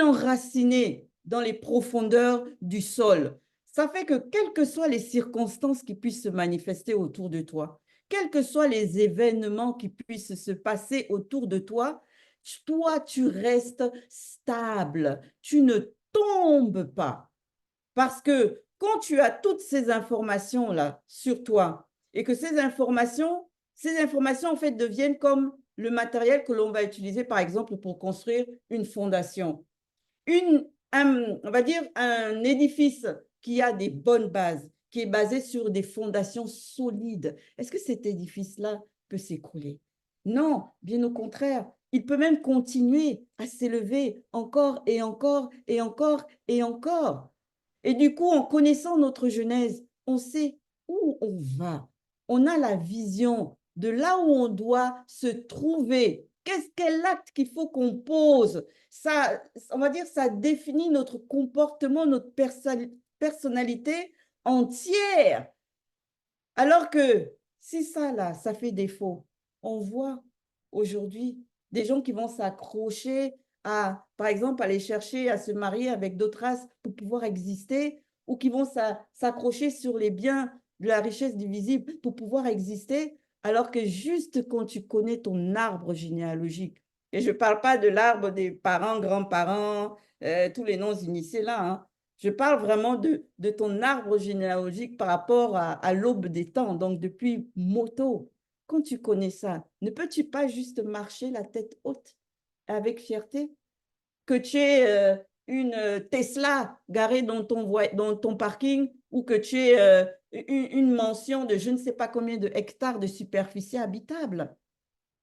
enraciné dans les profondeurs du sol. Ça fait que quelles que soient les circonstances qui puissent se manifester autour de toi, quels que soient les événements qui puissent se passer autour de toi, toi, tu restes stable. Tu ne tombes pas. Parce que quand tu as toutes ces informations-là sur toi et que ces informations, en fait, deviennent comme le matériel que l'on va utiliser, par exemple, pour construire une fondation. On va dire un édifice qui a des bonnes bases, qui est basé sur des fondations solides. Est-ce que cet édifice-là peut s'écrouler? Non, bien au contraire. Il peut même continuer à s'élever encore et encore et encore et encore. Et du coup, en connaissant notre genèse, on sait où on va. On a la vision de là où on doit se trouver. Quel acte qu'il faut qu'on pose? Ça, on va dire, ça définit notre comportement, notre personnalité entière. Alors que si ça, là, ça fait défaut, on voit aujourd'hui des gens qui vont s'accrocher à, par exemple, aller chercher à se marier avec d'autres races pour pouvoir exister, ou qui vont s'accrocher sur les biens de la richesse divisible pour pouvoir exister, alors que juste quand tu connais ton arbre généalogique, et je ne parle pas de l'arbre des parents, grands-parents, tous les noms initiés là, hein. Je parle vraiment de ton arbre généalogique par rapport à l'aube des temps, donc depuis Moto. Quand tu connais ça, ne peux-tu pas juste marcher la tête haute avec fierté? Que tu aies une Tesla garée dans ton parking ou que tu aies une mention de je ne sais pas combien de hectares de superficie habitable.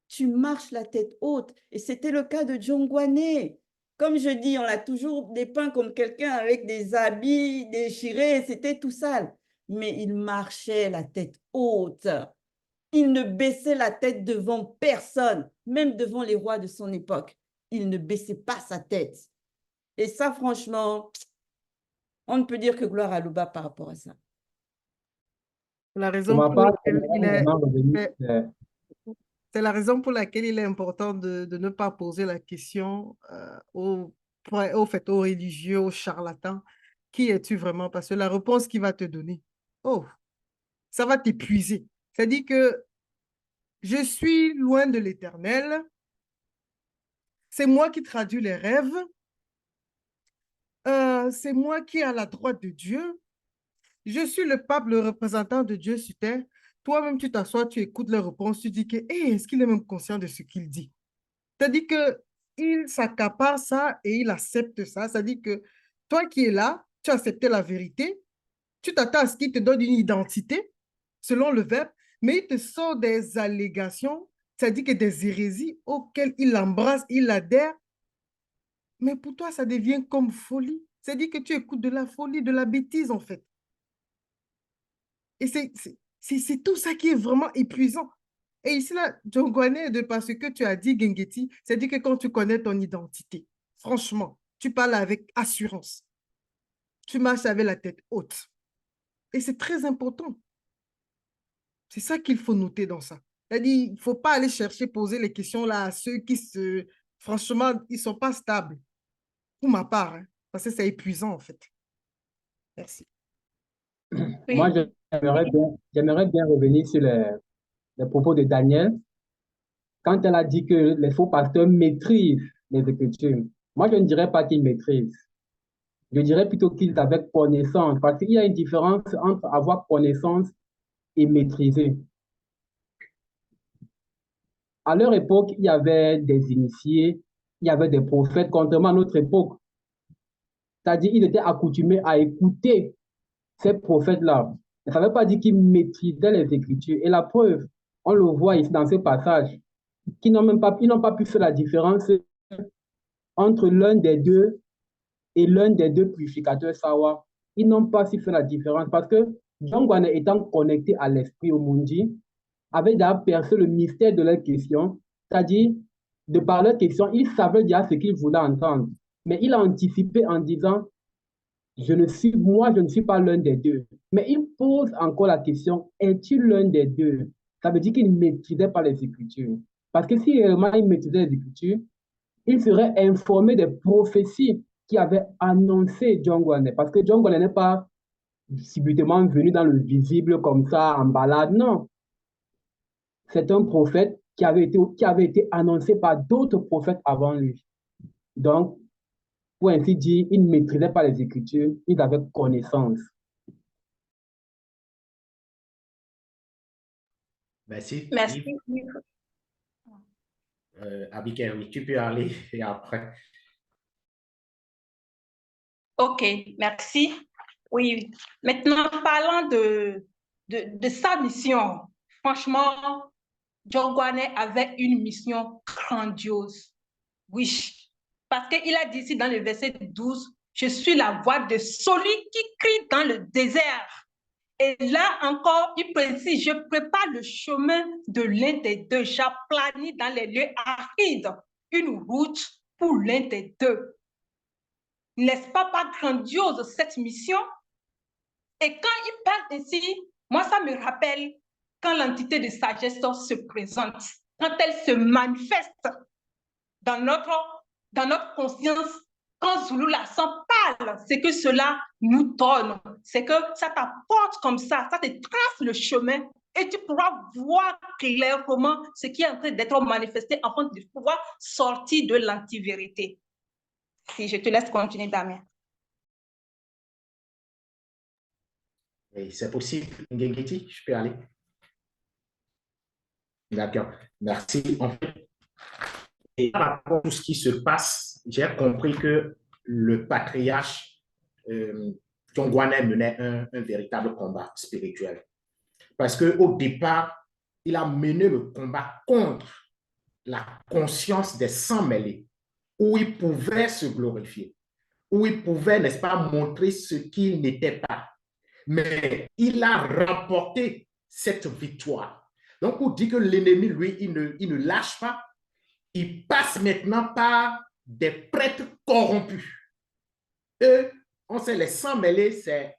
Tu marches la tête haute. Et c'était le cas de John Guané. Comme je dis, on l'a toujours dépeint comme quelqu'un avec des habits déchirés, c'était tout sale. Mais il marchait la tête haute. Il ne baissait la tête devant personne, même devant les rois de son époque. Il ne baissait pas sa tête. Et ça, franchement, on ne peut dire que gloire à Louba par rapport à ça. La Pour raison ma pour part, laquelle j'aimerais vraiment revenir c'est la raison pour laquelle il est important de ne pas poser la question aux religieux, aux charlatans. Qui es-tu vraiment? Parce que la réponse qu'il va te donner, oh, ça va t'épuiser. C'est-à-dire que je suis loin de l'Éternel. C'est moi qui traduis les rêves. C'est moi qui est à la droite de Dieu. Je suis le pape, le représentant de Dieu sur terre. Toi-même, tu t'assois, tu écoutes les réponses, tu dis que, hey, est-ce qu'il est même conscient de ce qu'il dit? C'est-à-dire qu'il s'accapare ça et il accepte ça. C'est-à-dire que toi qui es là, tu as accepté la vérité, tu t'attends à ce qu'il te donne une identité selon le verbe, mais il te sort des allégations, c'est-à-dire que des hérésies auxquelles il embrasse, il adhère, mais pour toi, ça devient comme folie. C'est-à-dire que tu écoutes de la folie, de la bêtise, en fait. Et c'est tout ça qui est vraiment épuisant. Et ici, là, John Guané, de parce que tu as dit, Gengeti, c'est-à-dire que quand tu connais ton identité, franchement, tu parles avec assurance. Tu marches avec la tête haute. Et c'est très important. C'est ça qu'il faut noter dans ça. C'est-à-dire, il ne faut pas aller chercher, poser les questions là à ceux qui franchement, ils ne sont pas stables. Pour ma part, hein, parce que c'est épuisant, en fait. Merci. Moi, Oui, j'aimerais bien revenir sur les propos de Daniel quand elle a dit que les faux pasteurs maîtrisent les Écritures. Moi, je ne dirais pas qu'ils maîtrisent. Je dirais plutôt qu'ils avaient connaissance, parce qu'il y a une différence entre avoir connaissance et maîtriser. À leur époque, il y avait des initiés, il y avait des prophètes, contrairement à notre époque. C'est-à-dire, ils étaient accoutumés à écouter ces prophètes-là. Ça ne veut pas dire qu'ils maîtrisaient les Écritures. Et la preuve, on le voit ici dans ce passage, qu'ils n'ont pas pu faire la différence entre l'un des deux et l'un des deux purificateurs Sawa. Ils n'ont pas su faire la différence parce que John Guané étant connecté à l'esprit au Mundi, avait déjà percé le mystère de leurs questions, c'est-à-dire, de par leurs questions, il savait déjà ce qu'il voulait entendre. Mais il a anticipé en disant, moi, je ne suis pas l'un des deux. Mais il pose encore la question, es-tu l'un des deux? Ça veut dire qu'il ne maîtrisait pas les Écritures. Parce que si réellement il maîtrisait les Écritures, il serait informé des prophéties qui avaient annoncé John Guané. Parce que John Guané n'est pas subitement venu dans le visible comme ça, en balade, non. C'est un prophète qui avait été annoncé par d'autres prophètes avant lui. Donc, pour ainsi dire, il ne maîtrisait pas les Écritures, il avait connaissance. Merci. merci. Abigail, oui, tu peux aller et après. OK, merci. Oui, maintenant parlant de sa mission, franchement, John Guané avait une mission grandiose. Oui, parce qu'il a dit ici dans le verset 12, je suis la voix de celui qui crie dans le désert. Et là encore, il précise, je prépare le chemin de l'un des deux, j'aplanis dans les lieux arides une route pour l'un des deux. N'est-ce pas grandiose cette mission? Et quand il parle ici, moi, ça me rappelle quand l'entité de sagesse se présente, quand elle se manifeste dans dans notre conscience, quand Zulu Lassan parle, c'est que cela nous donne, c'est que ça t'apporte comme ça te trace le chemin et tu pourras voir clairement ce qui est en train d'être manifesté afin de pouvoir sortir de l'antivérité. Si je te laisse continuer, Damien. Oui, c'est possible. Ngengeti, je peux aller. D'accord. Merci. En fait, et par rapport à tout ce qui se passe, j'ai compris que le patriarche Jongwane menait un véritable combat spirituel. Parce qu'au départ, il a mené le combat contre la conscience des sans-mêlés, où il pouvait se glorifier, où il pouvait, n'est-ce pas, montrer ce qu'il n'était pas. Mais il a remporté cette victoire. Donc, on dit que l'ennemi, lui, il ne lâche pas. Il passe maintenant par des prêtres corrompus. Eux, on sait, les sans-mêlés, c'est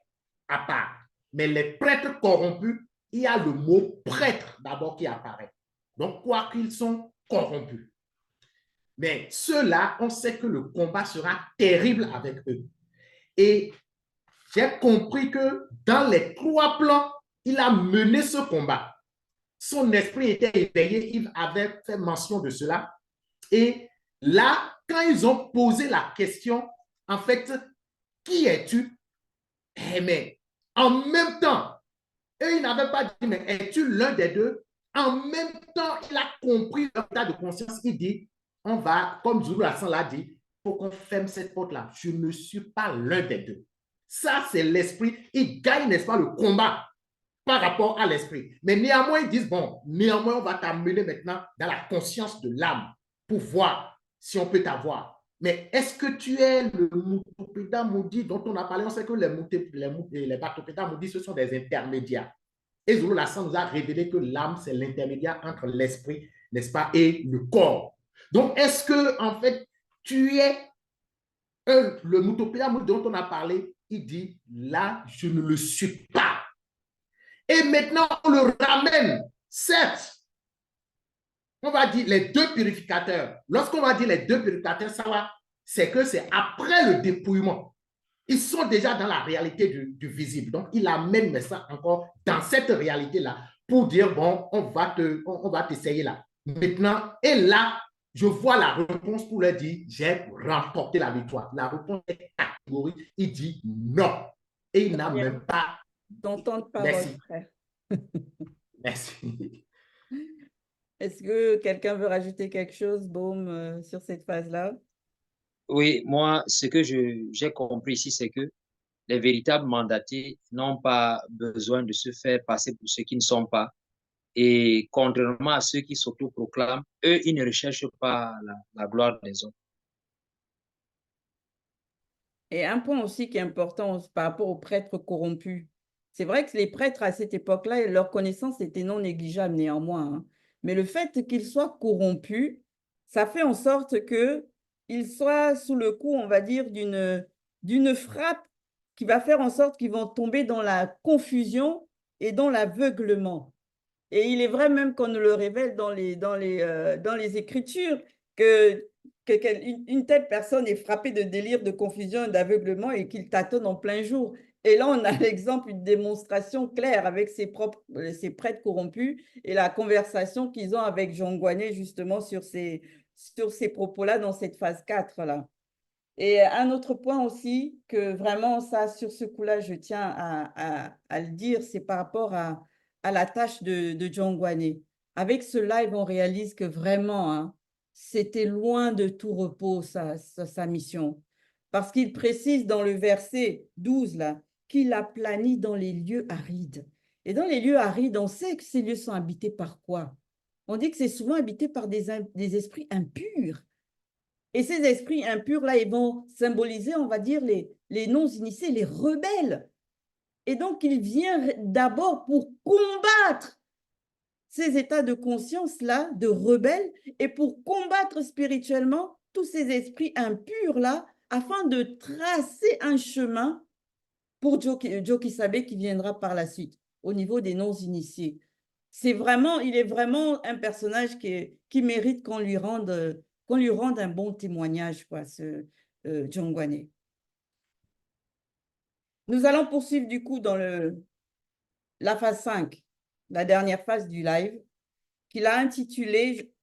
à part. Mais les prêtres corrompus, il y a le mot prêtre d'abord qui apparaît. Donc, quoi qu'ils sont corrompus. Mais ceux-là, on sait que le combat sera terrible avec eux. Et j'ai compris que dans les 3 plans, il a mené ce combat. Son esprit était éveillé, il avait fait mention de cela. Et là, quand ils ont posé la question, en fait, qui es-tu? Eh mais, en même temps, eux, ils n'avaient pas dit, mais es-tu l'un des deux? En même temps, il a compris leur état de conscience. Il dit, on va, comme Zulu Lassan l'a dit, il faut qu'on ferme cette porte-là. Je ne suis pas l'un des deux. Ça, c'est l'esprit. Il gagne, n'est-ce pas, le combat par rapport à l'esprit. Mais néanmoins, ils disent, bon, néanmoins, on va t'amener maintenant dans la conscience de l'âme pour voir si on peut t'avoir. Mais est-ce que tu es le Mutopéda Moudi dont on a parlé? On sait que les Batopéda Moudi, ce sont des intermédiaires. Et Zulu Lassan nous a révélé que l'âme, c'est l'intermédiaire entre l'esprit, n'est-ce pas, et le corps. Donc, est-ce que, en fait, tu es le Mutopéda Moudi dont on a parlé? Il dit, là, je ne le suis pas. Et maintenant, on le ramène, certes, on va dire les 2 purificateurs. Lorsqu'on va dire les 2 purificateurs, ça va, c'est que c'est après le dépouillement. Ils sont déjà dans la réalité du visible. Donc, il amène ça encore dans cette réalité-là pour dire, bon, on va t'essayer là. Maintenant, et là, je vois la réponse pour leur dire, j'ai remporté la victoire. La réponse est catégorique. Il dit non. Et il n'a même pas... Dans ton parole, frère. Merci. Est-ce que quelqu'un veut rajouter quelque chose, Baume, sur cette phase-là? Oui, moi, ce que j'ai compris ici, c'est que les véritables mandatés n'ont pas besoin de se faire passer pour ceux qui ne sont pas. Et contrairement à ceux qui s'autoproclament, eux, ils ne recherchent pas la gloire des hommes. Et un point aussi qui est important par rapport aux prêtres corrompus. C'est vrai que les prêtres à cette époque-là, leur connaissance était non négligeable néanmoins. Hein. Mais le fait qu'ils soient corrompus, ça fait en sorte qu'ils soient sous le coup, on va dire, d'une frappe qui va faire en sorte qu'ils vont tomber dans la confusion et dans l'aveuglement. Et il est vrai même qu'on nous le révèle dans les Écritures qu'une telle personne est frappée de délire, de confusion et d'aveuglement et qu'il tâtonne en plein jour. Et là, on a l'exemple, une démonstration claire avec ces prêtres corrompus et la conversation qu'ils ont avec Jongwane justement sur ces propos-là dans cette phase 4-là. Et un autre point aussi, que vraiment, ça, sur ce coup-là, je tiens à le dire, c'est par rapport à la tâche de Jongwane. Avec ce live, on réalise que vraiment, hein, c'était loin de tout repos, sa mission. Parce qu'il précise dans le verset 12, là, qu'il a plani dans les lieux arides. Et dans les lieux arides, on sait que ces lieux sont habités par quoi? On dit que c'est souvent habité par des esprits impurs. Et ces esprits impurs-là, ils vont symboliser, on va dire, les non-initiés, les rebelles. Et donc, il vient d'abord pour combattre ces états de conscience-là, de rebelles, et pour combattre spirituellement tous ces esprits impurs-là, afin de tracer un chemin pour Joe Kisabe qui viendra par la suite, au niveau des non-initiés. Il est vraiment un personnage qui mérite qu'on lui rende qu'on lui rende un bon témoignage, quoi, ce Jongwane. Nous allons poursuivre du coup dans la phase 5, la dernière phase du live, qu'il a intitulée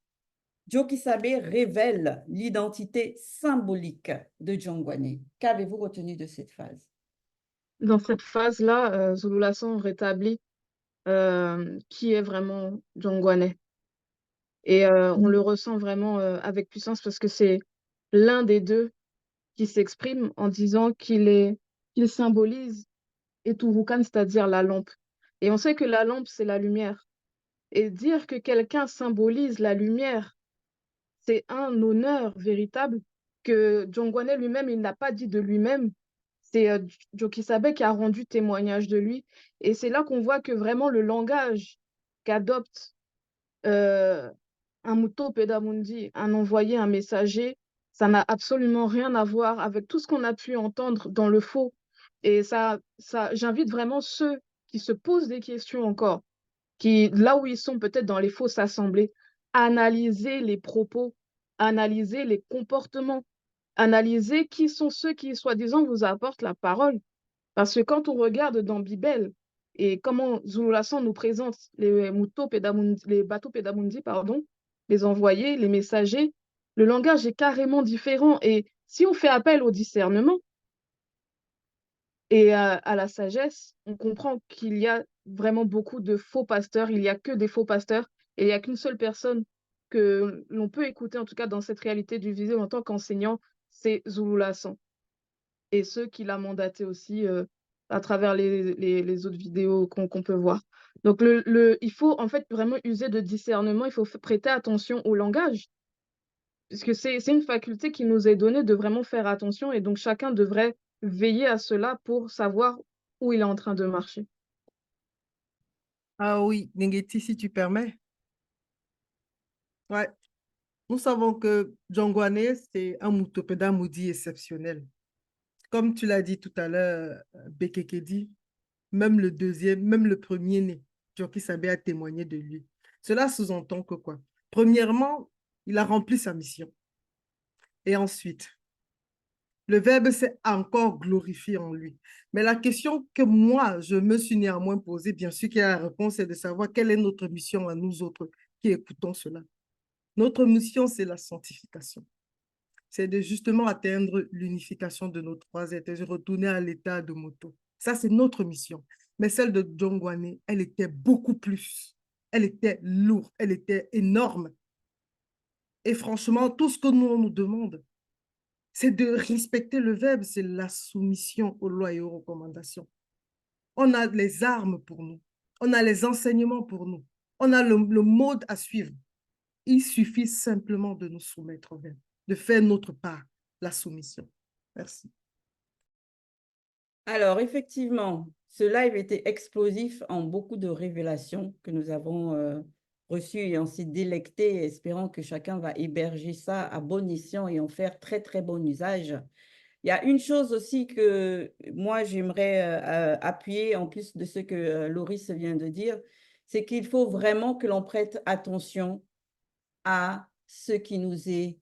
Joe Kisabe révèle l'identité symbolique de Jongwane. Qu'avez-vous retenu de cette phase? Dans cette phase-là, Zulu Lassong rétablit qui est vraiment Jongwane. Et on le ressent vraiment avec puissance parce que c'est l'un des deux qui s'exprime en disant qu'il symbolise Eturukan, c'est-à-dire la lampe. Et on sait que la lampe, c'est la lumière. Et dire que quelqu'un symbolise la lumière, c'est un honneur véritable que Jongwane lui-même, il n'a pas dit de lui-même. C'est Joe Kisabe qui a rendu témoignage de lui. Et c'est là qu'on voit que vraiment le langage qu'adopte un Muto Pedamundi, un envoyé, un messager, ça n'a absolument rien à voir avec tout ce qu'on a pu entendre dans le faux. Et j'invite vraiment ceux qui se posent des questions encore, qui, là où ils sont peut-être dans les fausses assemblées, à analyser les propos, analyser les comportements, analyser qui sont ceux qui, soi-disant, vous apportent la parole. Parce que quand on regarde dans Bibel et comment Zulu Lassong nous présente les bateaux Pedamundi, pardon, les envoyés, les messagers, le langage est carrément différent. Et si on fait appel au discernement et à la sagesse, on comprend qu'il y a vraiment beaucoup de faux pasteurs, il n'y a que des faux pasteurs, et il n'y a qu'une seule personne que l'on peut écouter, en tout cas dans cette réalité du visé en tant qu'enseignant, c'est Zulu Lassong. Et ceux qui l'a mandaté aussi à travers les autres vidéos qu'on peut voir. Donc, il faut en fait vraiment user de discernement, il faut prêter attention au langage, puisque c'est une faculté qui nous est donnée de vraiment faire attention, et donc chacun devrait veiller à cela pour savoir où il est en train de marcher. Ah oui, Ningeti, si tu permets. Ouais. Nous savons que Jongwane, c'est un Mutopeda Moudi exceptionnel. Comme tu l'as dit tout à l'heure, Bekekedi, même le deuxième, même le premier-né, Joki Sabe a témoigné de lui. Cela sous-entend que quoi? Premièrement, il a rempli sa mission. Et ensuite, le Verbe s'est encore glorifié en lui. Mais la question que moi, je me suis néanmoins posée, bien sûr qu'il y a la réponse, c'est de savoir quelle est notre mission à nous autres qui écoutons cela. Notre mission, c'est la sanctification. C'est de justement atteindre l'unification de nos trois êtres, de retourner à l'état de moto. Ça, c'est notre mission. Mais celle de Jongwane, elle était beaucoup plus. Elle était lourde, elle était énorme. Et franchement, tout ce que nous, on nous demande, c'est de respecter le Verbe, c'est la soumission aux lois et aux recommandations. On a les armes pour nous. On a les enseignements pour nous. On a le mode à suivre. Il suffit simplement de nous soumettre au Verbe, de faire notre part, la soumission. Merci. Alors, effectivement, ce live était explosif en beaucoup de révélations que nous avons reçues et on s'est délecté, espérant que chacun va héberger ça à bon escient et en faire très, très bon usage. Il y a une chose aussi que moi, j'aimerais appuyer, en plus de ce que Loris vient de dire, c'est qu'il faut vraiment que l'on prête attention à ce qui nous est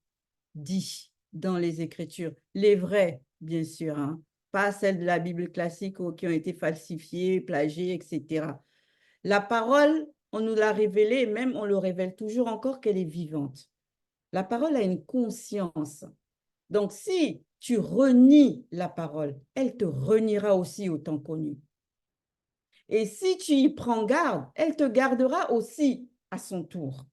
dit dans les Écritures. Les vrais, bien sûr, hein, pas celles de la Bible classique qui ont été falsifiées, plagiées, etc. La parole, on nous l'a révélée, même on le révèle toujours encore qu'elle est vivante. La parole a une conscience. Donc, si tu renies la parole, elle te reniera aussi au temps connu. Et si tu y prends garde, elle te gardera aussi à son tour.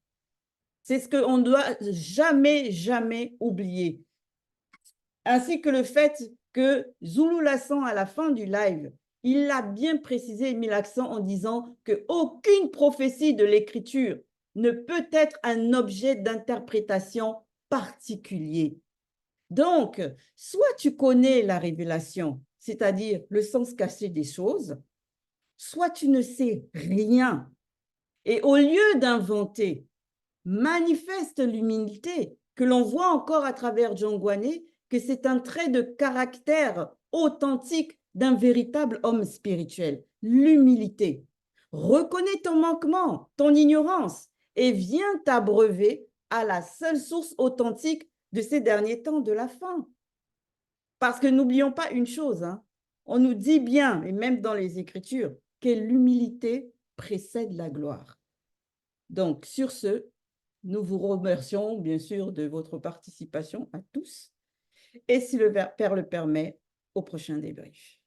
C'est ce qu'on ne doit jamais, jamais oublier. Ainsi que le fait que Zulu Lassong, à la fin du live, il l'a bien précisé et mis l'accent en disant qu'aucune prophétie de l'Écriture ne peut être un objet d'interprétation particulier. Donc, soit tu connais la révélation, c'est-à-dire le sens caché des choses, soit tu ne sais rien. Et au lieu d'inventer, manifeste l'humilité que l'on voit encore à travers Jongwane, que c'est un trait de caractère authentique d'un véritable homme spirituel, l'humilité. Reconnais ton manquement, ton ignorance et viens t'abreuver à la seule source authentique de ces derniers temps, de la fin. Parce que n'oublions pas une chose, hein, on nous dit bien, et même dans les Écritures, que l'humilité précède la gloire. Donc, sur ce, nous vous remercions bien sûr de votre participation à tous. Et si le Père le permet, au prochain débrief.